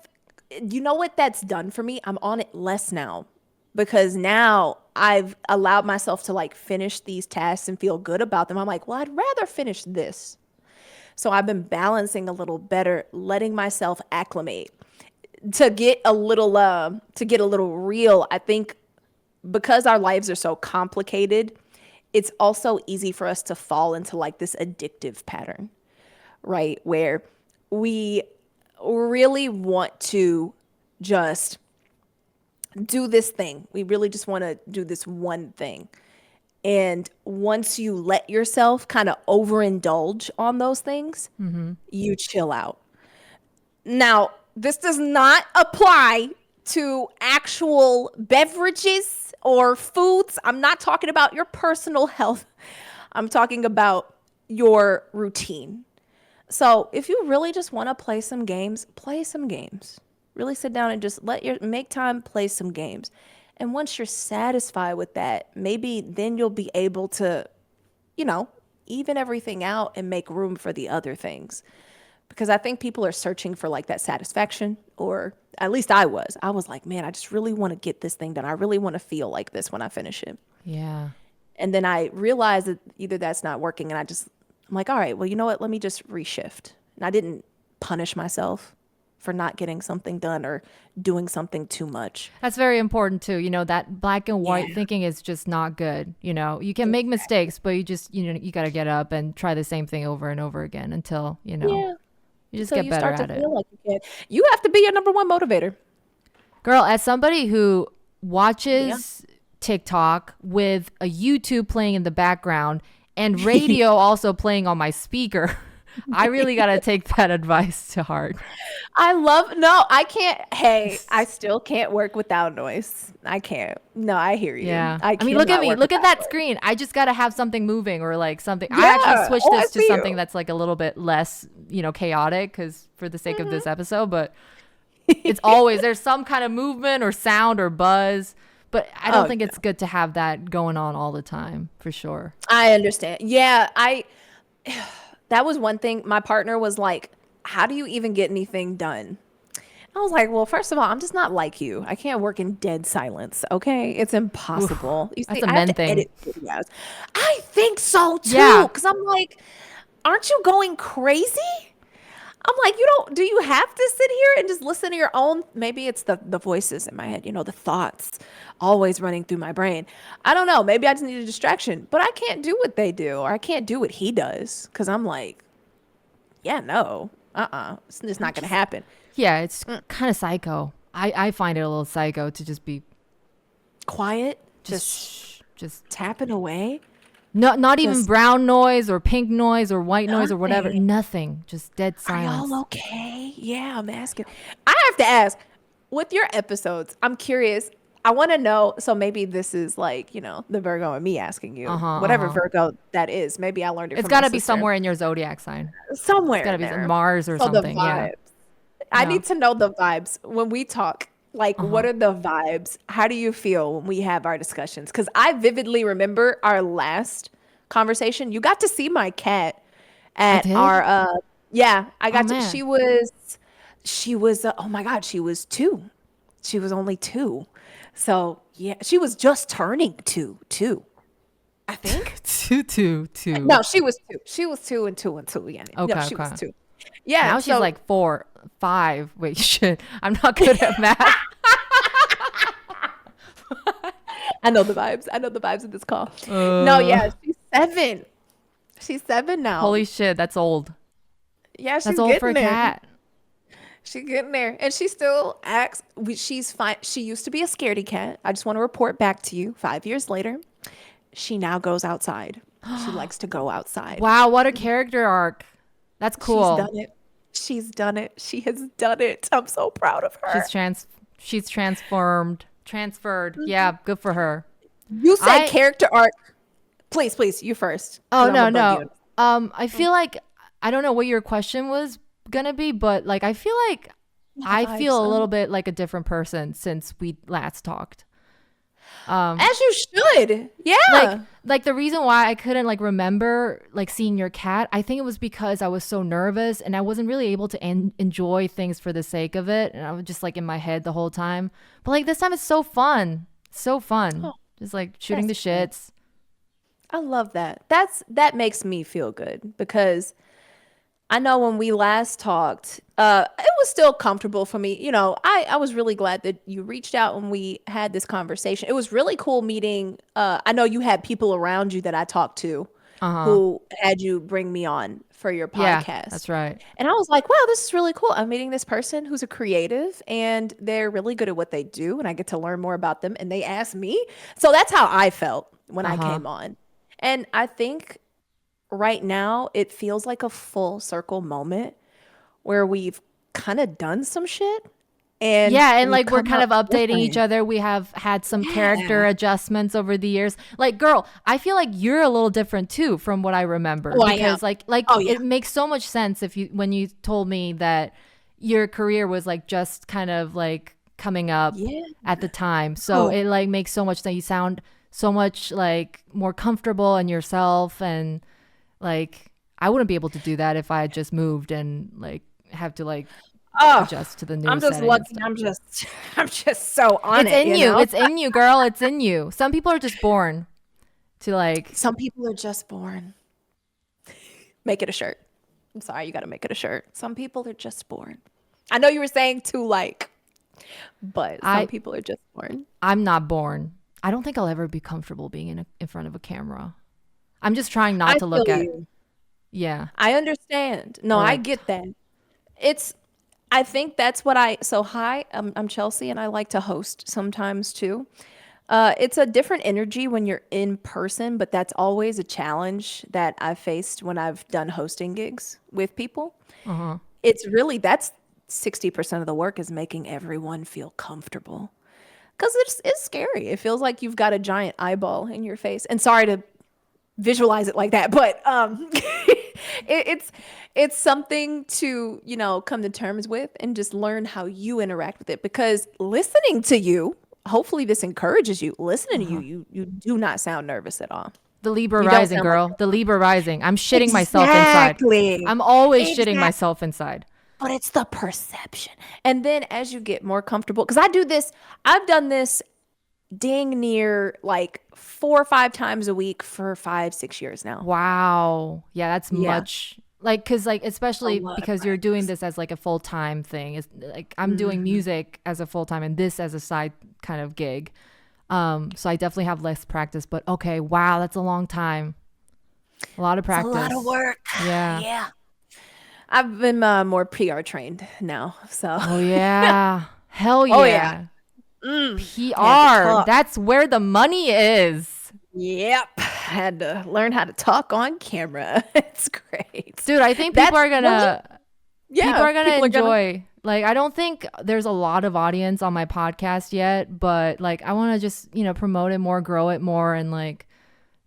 Speaker 2: you know what that's done for me? I'm on it less now because now I've allowed myself to like finish these tasks and feel good about them. I'm like, well, I'd rather finish this. So I've been balancing a little better, letting myself acclimate to get a little real. I think because our lives are so complicated, it's also easy for us to fall into like this addictive pattern, right? Where we really want to just do this thing. We really just want to do this one thing. And once you let yourself kind of overindulge on those things, you chill out. Now, this does not apply to actual beverages or foods. I'm not talking about your personal health. I'm talking about your routine. So, if you really just want to play some games, play some games. Really sit down and just make time play some games. And once you're satisfied with that, maybe then you'll be able to, you know, even everything out and make room for the other things. because I think people are searching for like that satisfaction, or at least I was. I was like, man, I just really want to get this thing done. I really want to feel like this when I finish it.
Speaker 1: Yeah.
Speaker 2: And then I realized that either that's not working, and I'm like, all right, well, you know what? Let me just reshift. And I didn't punish myself for not getting something done or doing something too much.
Speaker 1: That's very important too. That black and white
Speaker 2: Yeah.
Speaker 1: thinking is just not good. You can make mistakes, but you got to get up and try the same thing over and over again until,
Speaker 2: Yeah.
Speaker 1: you just
Speaker 2: So
Speaker 1: get
Speaker 2: you
Speaker 1: better
Speaker 2: start
Speaker 1: at
Speaker 2: to
Speaker 1: it.
Speaker 2: feel like you can. You have to be your number one motivator.
Speaker 1: Girl, as somebody who watches TikTok with a YouTube playing in the background and radio also playing on my speaker, I really got to take that advice to heart.
Speaker 2: No, I can't. Hey, I still can't work without noise. I can't. No, I hear you.
Speaker 1: Yeah.
Speaker 2: I
Speaker 1: I mean, look at
Speaker 2: cannot
Speaker 1: me.
Speaker 2: work
Speaker 1: Look at
Speaker 2: without
Speaker 1: that screen. I just got to have something moving or like something. I
Speaker 2: Yeah.
Speaker 1: actually switched
Speaker 2: Oh, I
Speaker 1: this to
Speaker 2: see
Speaker 1: something
Speaker 2: you.
Speaker 1: that's like a little bit less, chaotic because for the sake of this episode, but it's always there's some kind of movement or sound or buzz. But I don't think it's good to have that going on all the time for sure.
Speaker 2: I understand. Yeah, that was one thing. My partner was like, how do you even get anything done? I was like, well, first of all, I'm just not like you. I can't work in dead silence. Okay. It's impossible. You
Speaker 1: That's
Speaker 2: see,
Speaker 1: a
Speaker 2: I have
Speaker 1: men
Speaker 2: to
Speaker 1: thing.
Speaker 2: edit videos. I think so too.
Speaker 1: Yeah.
Speaker 2: Cause I'm like, aren't you going crazy? I'm like, do you have to sit here and just listen to your own? Maybe it's the voices in my head, the thoughts always running through my brain. I don't know. Maybe I just need a distraction, but I can't do what they do, or I can't do what he does. Cause I'm like, yeah, no, it's just not going to happen.
Speaker 1: Yeah, it's kind of psycho. I find it a little psycho to just be
Speaker 2: Quiet,
Speaker 1: just
Speaker 2: tapping away.
Speaker 1: not even
Speaker 2: Just
Speaker 1: brown noise or pink noise or white noise or whatever.
Speaker 2: nothing.
Speaker 1: Nothing. Just dead
Speaker 2: Are
Speaker 1: silence.
Speaker 2: y'all okay? Yeah, I'm asking. I have to ask, with your episodes, I'm curious. I want to know. So maybe this is like, the Virgo and me asking you, whatever Virgo that is. Maybe I learned it
Speaker 1: It's
Speaker 2: from
Speaker 1: got
Speaker 2: my
Speaker 1: to be
Speaker 2: sister.
Speaker 1: somewhere in your zodiac sign.
Speaker 2: Somewhere
Speaker 1: It's got to
Speaker 2: in
Speaker 1: be
Speaker 2: there.
Speaker 1: Mars or
Speaker 2: So the
Speaker 1: something. Yeah.
Speaker 2: vibes. I
Speaker 1: Yeah.
Speaker 2: need to know the vibes when we talk. Like, what are the vibes? How do you feel when we have our discussions? Because I vividly remember our last conversation. You got to see my cat
Speaker 1: I
Speaker 2: at
Speaker 1: did?
Speaker 2: our yeah, I got to.
Speaker 1: Man.
Speaker 2: She was oh my God, she was 2. She was only 2. So yeah, she was just turning 2 too, I think.
Speaker 1: Two.
Speaker 2: No, she was 2. She was 2 and 2 and 2. Yeah, no,
Speaker 1: Okay,
Speaker 2: she was
Speaker 1: okay.
Speaker 2: 2. Yeah,
Speaker 1: Now she's
Speaker 2: so
Speaker 1: like 4, 5. Wait, shit. I'm not good at math.
Speaker 2: I know the vibes. I know the vibes of this call. No, yeah, she's 7. She's 7 now.
Speaker 1: Holy shit, that's old.
Speaker 2: Yeah, she's
Speaker 1: That's old for a
Speaker 2: getting there.
Speaker 1: cat.
Speaker 2: She's getting there, and she still acts. She's fine. She used to be a scaredy cat. I just want to report back to you. 5 years later, she now goes outside. She likes to go outside.
Speaker 1: Wow, what a character arc. That's cool.
Speaker 2: She's done it. She's done it. She has done it. I'm so proud of her.
Speaker 1: She's transferred. Yeah, good for her.
Speaker 2: You said
Speaker 1: I-
Speaker 2: character arc. Please, you first.
Speaker 1: Oh,
Speaker 2: 'cause I'm gonna bug
Speaker 1: no.
Speaker 2: you.
Speaker 1: I feel like I don't know what your question was gonna be, but like I feel like I feel a little bit like a different person since we last talked.
Speaker 2: As you should. Yeah.
Speaker 1: Like the reason why I couldn't like remember like seeing your cat, I think it was because I was so nervous and I wasn't really able to enjoy things for the sake of it, and I was just like in my head the whole time. But like this time it's so fun. Just like shooting the
Speaker 2: that's good.
Speaker 1: shits.
Speaker 2: I love that. That makes me feel good, because I know when we last talked, it was still comfortable for me. I was really glad that you reached out when we had this conversation. It was really cool meeting. I know you had people around you that I talked to who had you bring me on for your
Speaker 1: Yeah,
Speaker 2: podcast.
Speaker 1: that's right.
Speaker 2: And I was like, wow, this is really cool. I'm meeting this person who's a creative and they're really good at what they do. And I get to learn more about them. And they asked me. So that's how I felt when I came on. And I think right now it feels like a full circle moment where we've kind of done some shit. And
Speaker 1: Yeah, and
Speaker 2: we've
Speaker 1: like we're
Speaker 2: come
Speaker 1: kind of
Speaker 2: up
Speaker 1: updating
Speaker 2: different.
Speaker 1: each other. We have had some character adjustments over the years. Like, girl, I feel like you're a little different too from what I remember.
Speaker 2: Oh, I
Speaker 1: Because
Speaker 2: am.
Speaker 1: like
Speaker 2: Oh, yeah.
Speaker 1: it makes so much sense when you told me that your career was like just kind of like coming up
Speaker 2: Yeah.
Speaker 1: at the time. So
Speaker 2: Oh.
Speaker 1: it like makes so much sense. You sound so much like more comfortable in yourself, and like I wouldn't be able to do that if I had just moved and like have to like
Speaker 2: Oh,
Speaker 1: adjust to the new
Speaker 2: I'm just
Speaker 1: setting and
Speaker 2: lucky.
Speaker 1: stuff.
Speaker 2: I'm just so on
Speaker 1: It's
Speaker 2: it,
Speaker 1: in
Speaker 2: you
Speaker 1: you.
Speaker 2: know?
Speaker 1: It's in you, girl. It's in you. Some people are just born to like.
Speaker 2: Some people are just born. Make it a shirt. I'm sorry, you got to make it a shirt. Some people are just born. I know you were saying to like, but some
Speaker 1: I
Speaker 2: people are just born.
Speaker 1: I'm not born. I don't think I'll ever be comfortable being in front of a camera. I'm just trying not
Speaker 2: I
Speaker 1: to
Speaker 2: feel
Speaker 1: look at.
Speaker 2: you.
Speaker 1: Yeah.
Speaker 2: I understand. No,
Speaker 1: Or
Speaker 2: I
Speaker 1: like.
Speaker 2: get that. It's I think that's what so hi, I'm Chelsea and I like to host sometimes too. It's a different energy when you're in person, but that's always a challenge that I've faced when I've done hosting gigs with people.
Speaker 1: Uh-huh.
Speaker 2: It's really that's 60% of the work is making everyone feel comfortable. Because it's scary. It feels like you've got a giant eyeball in your face. And sorry to visualize it like that, but it's something to come to terms with and just learn how you interact with it. Because listening to you, hopefully this encourages you. Listening to you,
Speaker 1: Uh-huh.
Speaker 2: you do not sound nervous at all.
Speaker 1: The Libra
Speaker 2: You don't
Speaker 1: rising,
Speaker 2: sound like
Speaker 1: girl. The Libra rising. I'm shitting myself inside.
Speaker 2: exactly,
Speaker 1: I'm always shitting
Speaker 2: exactly.
Speaker 1: myself inside.
Speaker 2: But it's the perception. And then as you get more comfortable, because I've done this dang near like 4 or 5 times a week for 5, 6 years now.
Speaker 1: Wow. Yeah, that's
Speaker 2: Yeah,
Speaker 1: much like cuz like
Speaker 2: a
Speaker 1: especially
Speaker 2: lot of
Speaker 1: because you're doing
Speaker 2: practice.
Speaker 1: this as like a full-time thing. It's like I'm doing
Speaker 2: Mhm.
Speaker 1: music as a full-time and this as a side kind of gig. So I definitely have less practice, but okay, wow, that's a long time. A lot of
Speaker 2: It's a lot of
Speaker 1: practice.
Speaker 2: work.
Speaker 1: Yeah.
Speaker 2: Yeah. I've been more PR trained now. So,
Speaker 1: Oh yeah. Hell
Speaker 2: oh, yeah.
Speaker 1: yeah.
Speaker 2: I had to
Speaker 1: PR.
Speaker 2: talk.
Speaker 1: That's where the money is.
Speaker 2: Yep. Had to learn how to talk on camera. It's great.
Speaker 1: Dude, I think
Speaker 2: That's really,
Speaker 1: people
Speaker 2: yeah,
Speaker 1: are gonna
Speaker 2: people are gonna,
Speaker 1: enjoy. Like, I don't think there's a lot of audience on my podcast yet, but like, I want to just promote it more, grow it more, and like,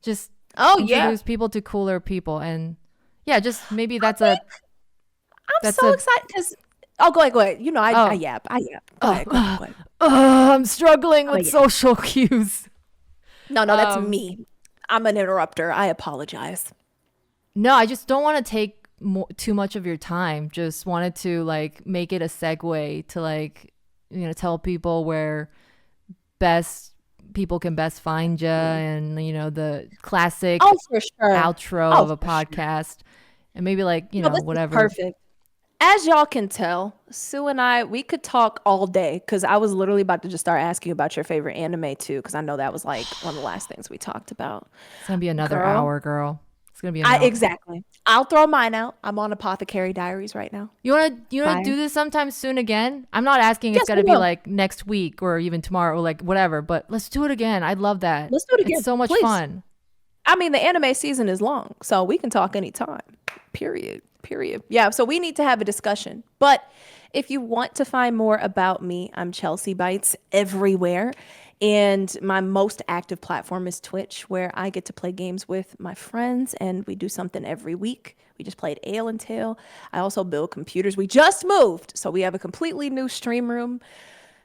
Speaker 1: just
Speaker 2: oh, yeah.
Speaker 1: introduce people to cooler people. And yeah, just maybe
Speaker 2: I think I'm
Speaker 1: that's
Speaker 2: so
Speaker 1: a
Speaker 2: excited because, oh, go ahead, go ahead. I
Speaker 1: oh
Speaker 2: yap, I yap. Go
Speaker 1: oh
Speaker 2: ahead, go ahead, go ahead.
Speaker 1: I'm struggling
Speaker 2: I'm a
Speaker 1: with
Speaker 2: yap.
Speaker 1: social cues.
Speaker 2: No, that's
Speaker 1: Um,
Speaker 2: me. I'm an interrupter. I apologize.
Speaker 1: no, I just don't want to take too much of your time. Just wanted to like make it a segue to like tell people where best people can best find you, and the classic
Speaker 2: Oh, for sure.
Speaker 1: outro
Speaker 2: Oh,
Speaker 1: of a
Speaker 2: for sure.
Speaker 1: podcast, and maybe like
Speaker 2: No, this is
Speaker 1: whatever.
Speaker 2: perfect. As y'all can tell, Sue and I, we could talk all day because I was literally about to just start asking you about your favorite anime too, because I know that was like one of the last things we talked about.
Speaker 1: It's gonna be another
Speaker 2: Girl,
Speaker 1: hour, girl. It's gonna be an hour.
Speaker 2: exactly. I'll throw mine out. I'm on Apothecary Diaries right now.
Speaker 1: You wanna
Speaker 2: Fire.
Speaker 1: do this sometime soon again? I'm not asking it's
Speaker 2: Yes, we
Speaker 1: gotta be
Speaker 2: will.
Speaker 1: like next week or even tomorrow or like whatever, but let's do it again. I'd love that.
Speaker 2: Let's do it
Speaker 1: It's
Speaker 2: again,
Speaker 1: so much
Speaker 2: please.
Speaker 1: fun.
Speaker 2: I mean, the anime season is long, so we can talk anytime. Period. Period. Yeah, so we need to have a discussion. But if you want to find more about me, I'm Chelsea Bytes everywhere. And my most active platform is Twitch, where I get to play games with my friends, and we do something every week. We just played Ale and Tail. I also build computers. We just moved, so we have a completely new stream room.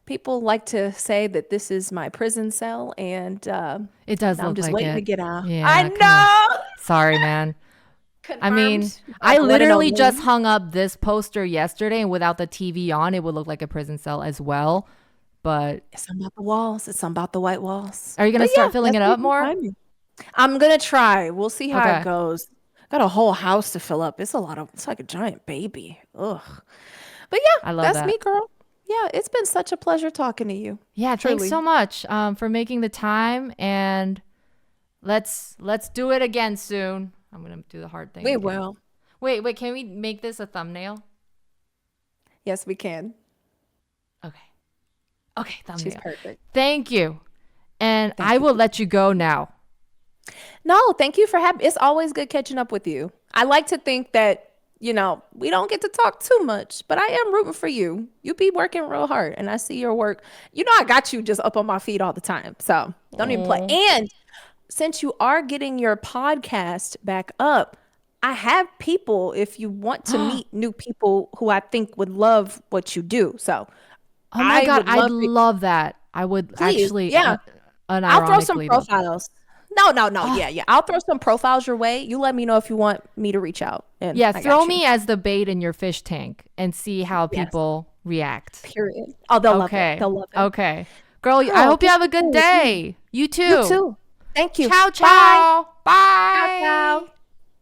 Speaker 2: People like to say that this is my prison cell, and
Speaker 1: It does
Speaker 2: I'm
Speaker 1: look
Speaker 2: just
Speaker 1: like
Speaker 2: waiting to
Speaker 1: it.
Speaker 2: get out. I
Speaker 1: Yeah, kind of.
Speaker 2: know.
Speaker 1: Sorry, man. I mean,
Speaker 2: Confirmed by
Speaker 1: I
Speaker 2: the one and
Speaker 1: literally just
Speaker 2: only.
Speaker 1: hung up this poster yesterday, and without the TV on, it would look like a prison cell as well. But
Speaker 2: It's something about the walls. It's something about the white walls.
Speaker 1: are you gonna
Speaker 2: But yeah,
Speaker 1: start filling
Speaker 2: that's
Speaker 1: it
Speaker 2: where you
Speaker 1: up
Speaker 2: can
Speaker 1: more?
Speaker 2: find me. I'm gonna try. We'll see how it
Speaker 1: Okay.
Speaker 2: goes. Got a whole house to fill up. It's a lot of. It's like a giant baby. Ugh. But yeah,
Speaker 1: I love
Speaker 2: that's
Speaker 1: that.
Speaker 2: me, girl. Yeah, it's been such a pleasure talking to you.
Speaker 1: Yeah, thanks
Speaker 2: Truly.
Speaker 1: so much for making the time, and let's do it again soon. I'm gonna do the hard thing
Speaker 2: We
Speaker 1: again.
Speaker 2: will.
Speaker 1: Wait, can we make this a thumbnail?
Speaker 2: Yes, we can.
Speaker 1: Okay. Okay,
Speaker 2: She's
Speaker 1: thumbnail.
Speaker 2: perfect.
Speaker 1: Thank you. And
Speaker 2: Thank
Speaker 1: I
Speaker 2: you.
Speaker 1: will let you go now.
Speaker 2: No, thank you for having. It's always good catching up with you. I like to think that we don't get to talk too much, but I am rooting for you. You be working real hard, and I see your work. I got you just up on my feet all the time, so don't even play.
Speaker 1: Oh.
Speaker 2: And since you are getting your podcast back up, I have people if you want to
Speaker 1: Oh
Speaker 2: meet new people who I think would love what you do. So
Speaker 1: my
Speaker 2: I
Speaker 1: God,
Speaker 2: would
Speaker 1: I'd
Speaker 2: love it.
Speaker 1: love that. I would
Speaker 2: Please,
Speaker 1: actually,
Speaker 2: yeah. I'll throw some
Speaker 1: unironically though.
Speaker 2: profiles. No. Yeah. I'll throw some profiles your way. You let me know if you want me to reach out. And
Speaker 1: Yeah,
Speaker 2: I got
Speaker 1: throw
Speaker 2: you.
Speaker 1: me as the bait in your fish tank and see how
Speaker 2: Yes.
Speaker 1: people react.
Speaker 2: Period. Oh, they'll love it.
Speaker 1: Okay.
Speaker 2: They'll love it.
Speaker 1: Okay. Girl, I
Speaker 2: Girl,
Speaker 1: hope you
Speaker 2: this
Speaker 1: have a
Speaker 2: was
Speaker 1: good
Speaker 2: good.
Speaker 1: day. You too.
Speaker 2: You too. Thank you.
Speaker 1: Ciao,
Speaker 2: Bye.
Speaker 1: ciao. Bye.
Speaker 2: Ciao, ciao.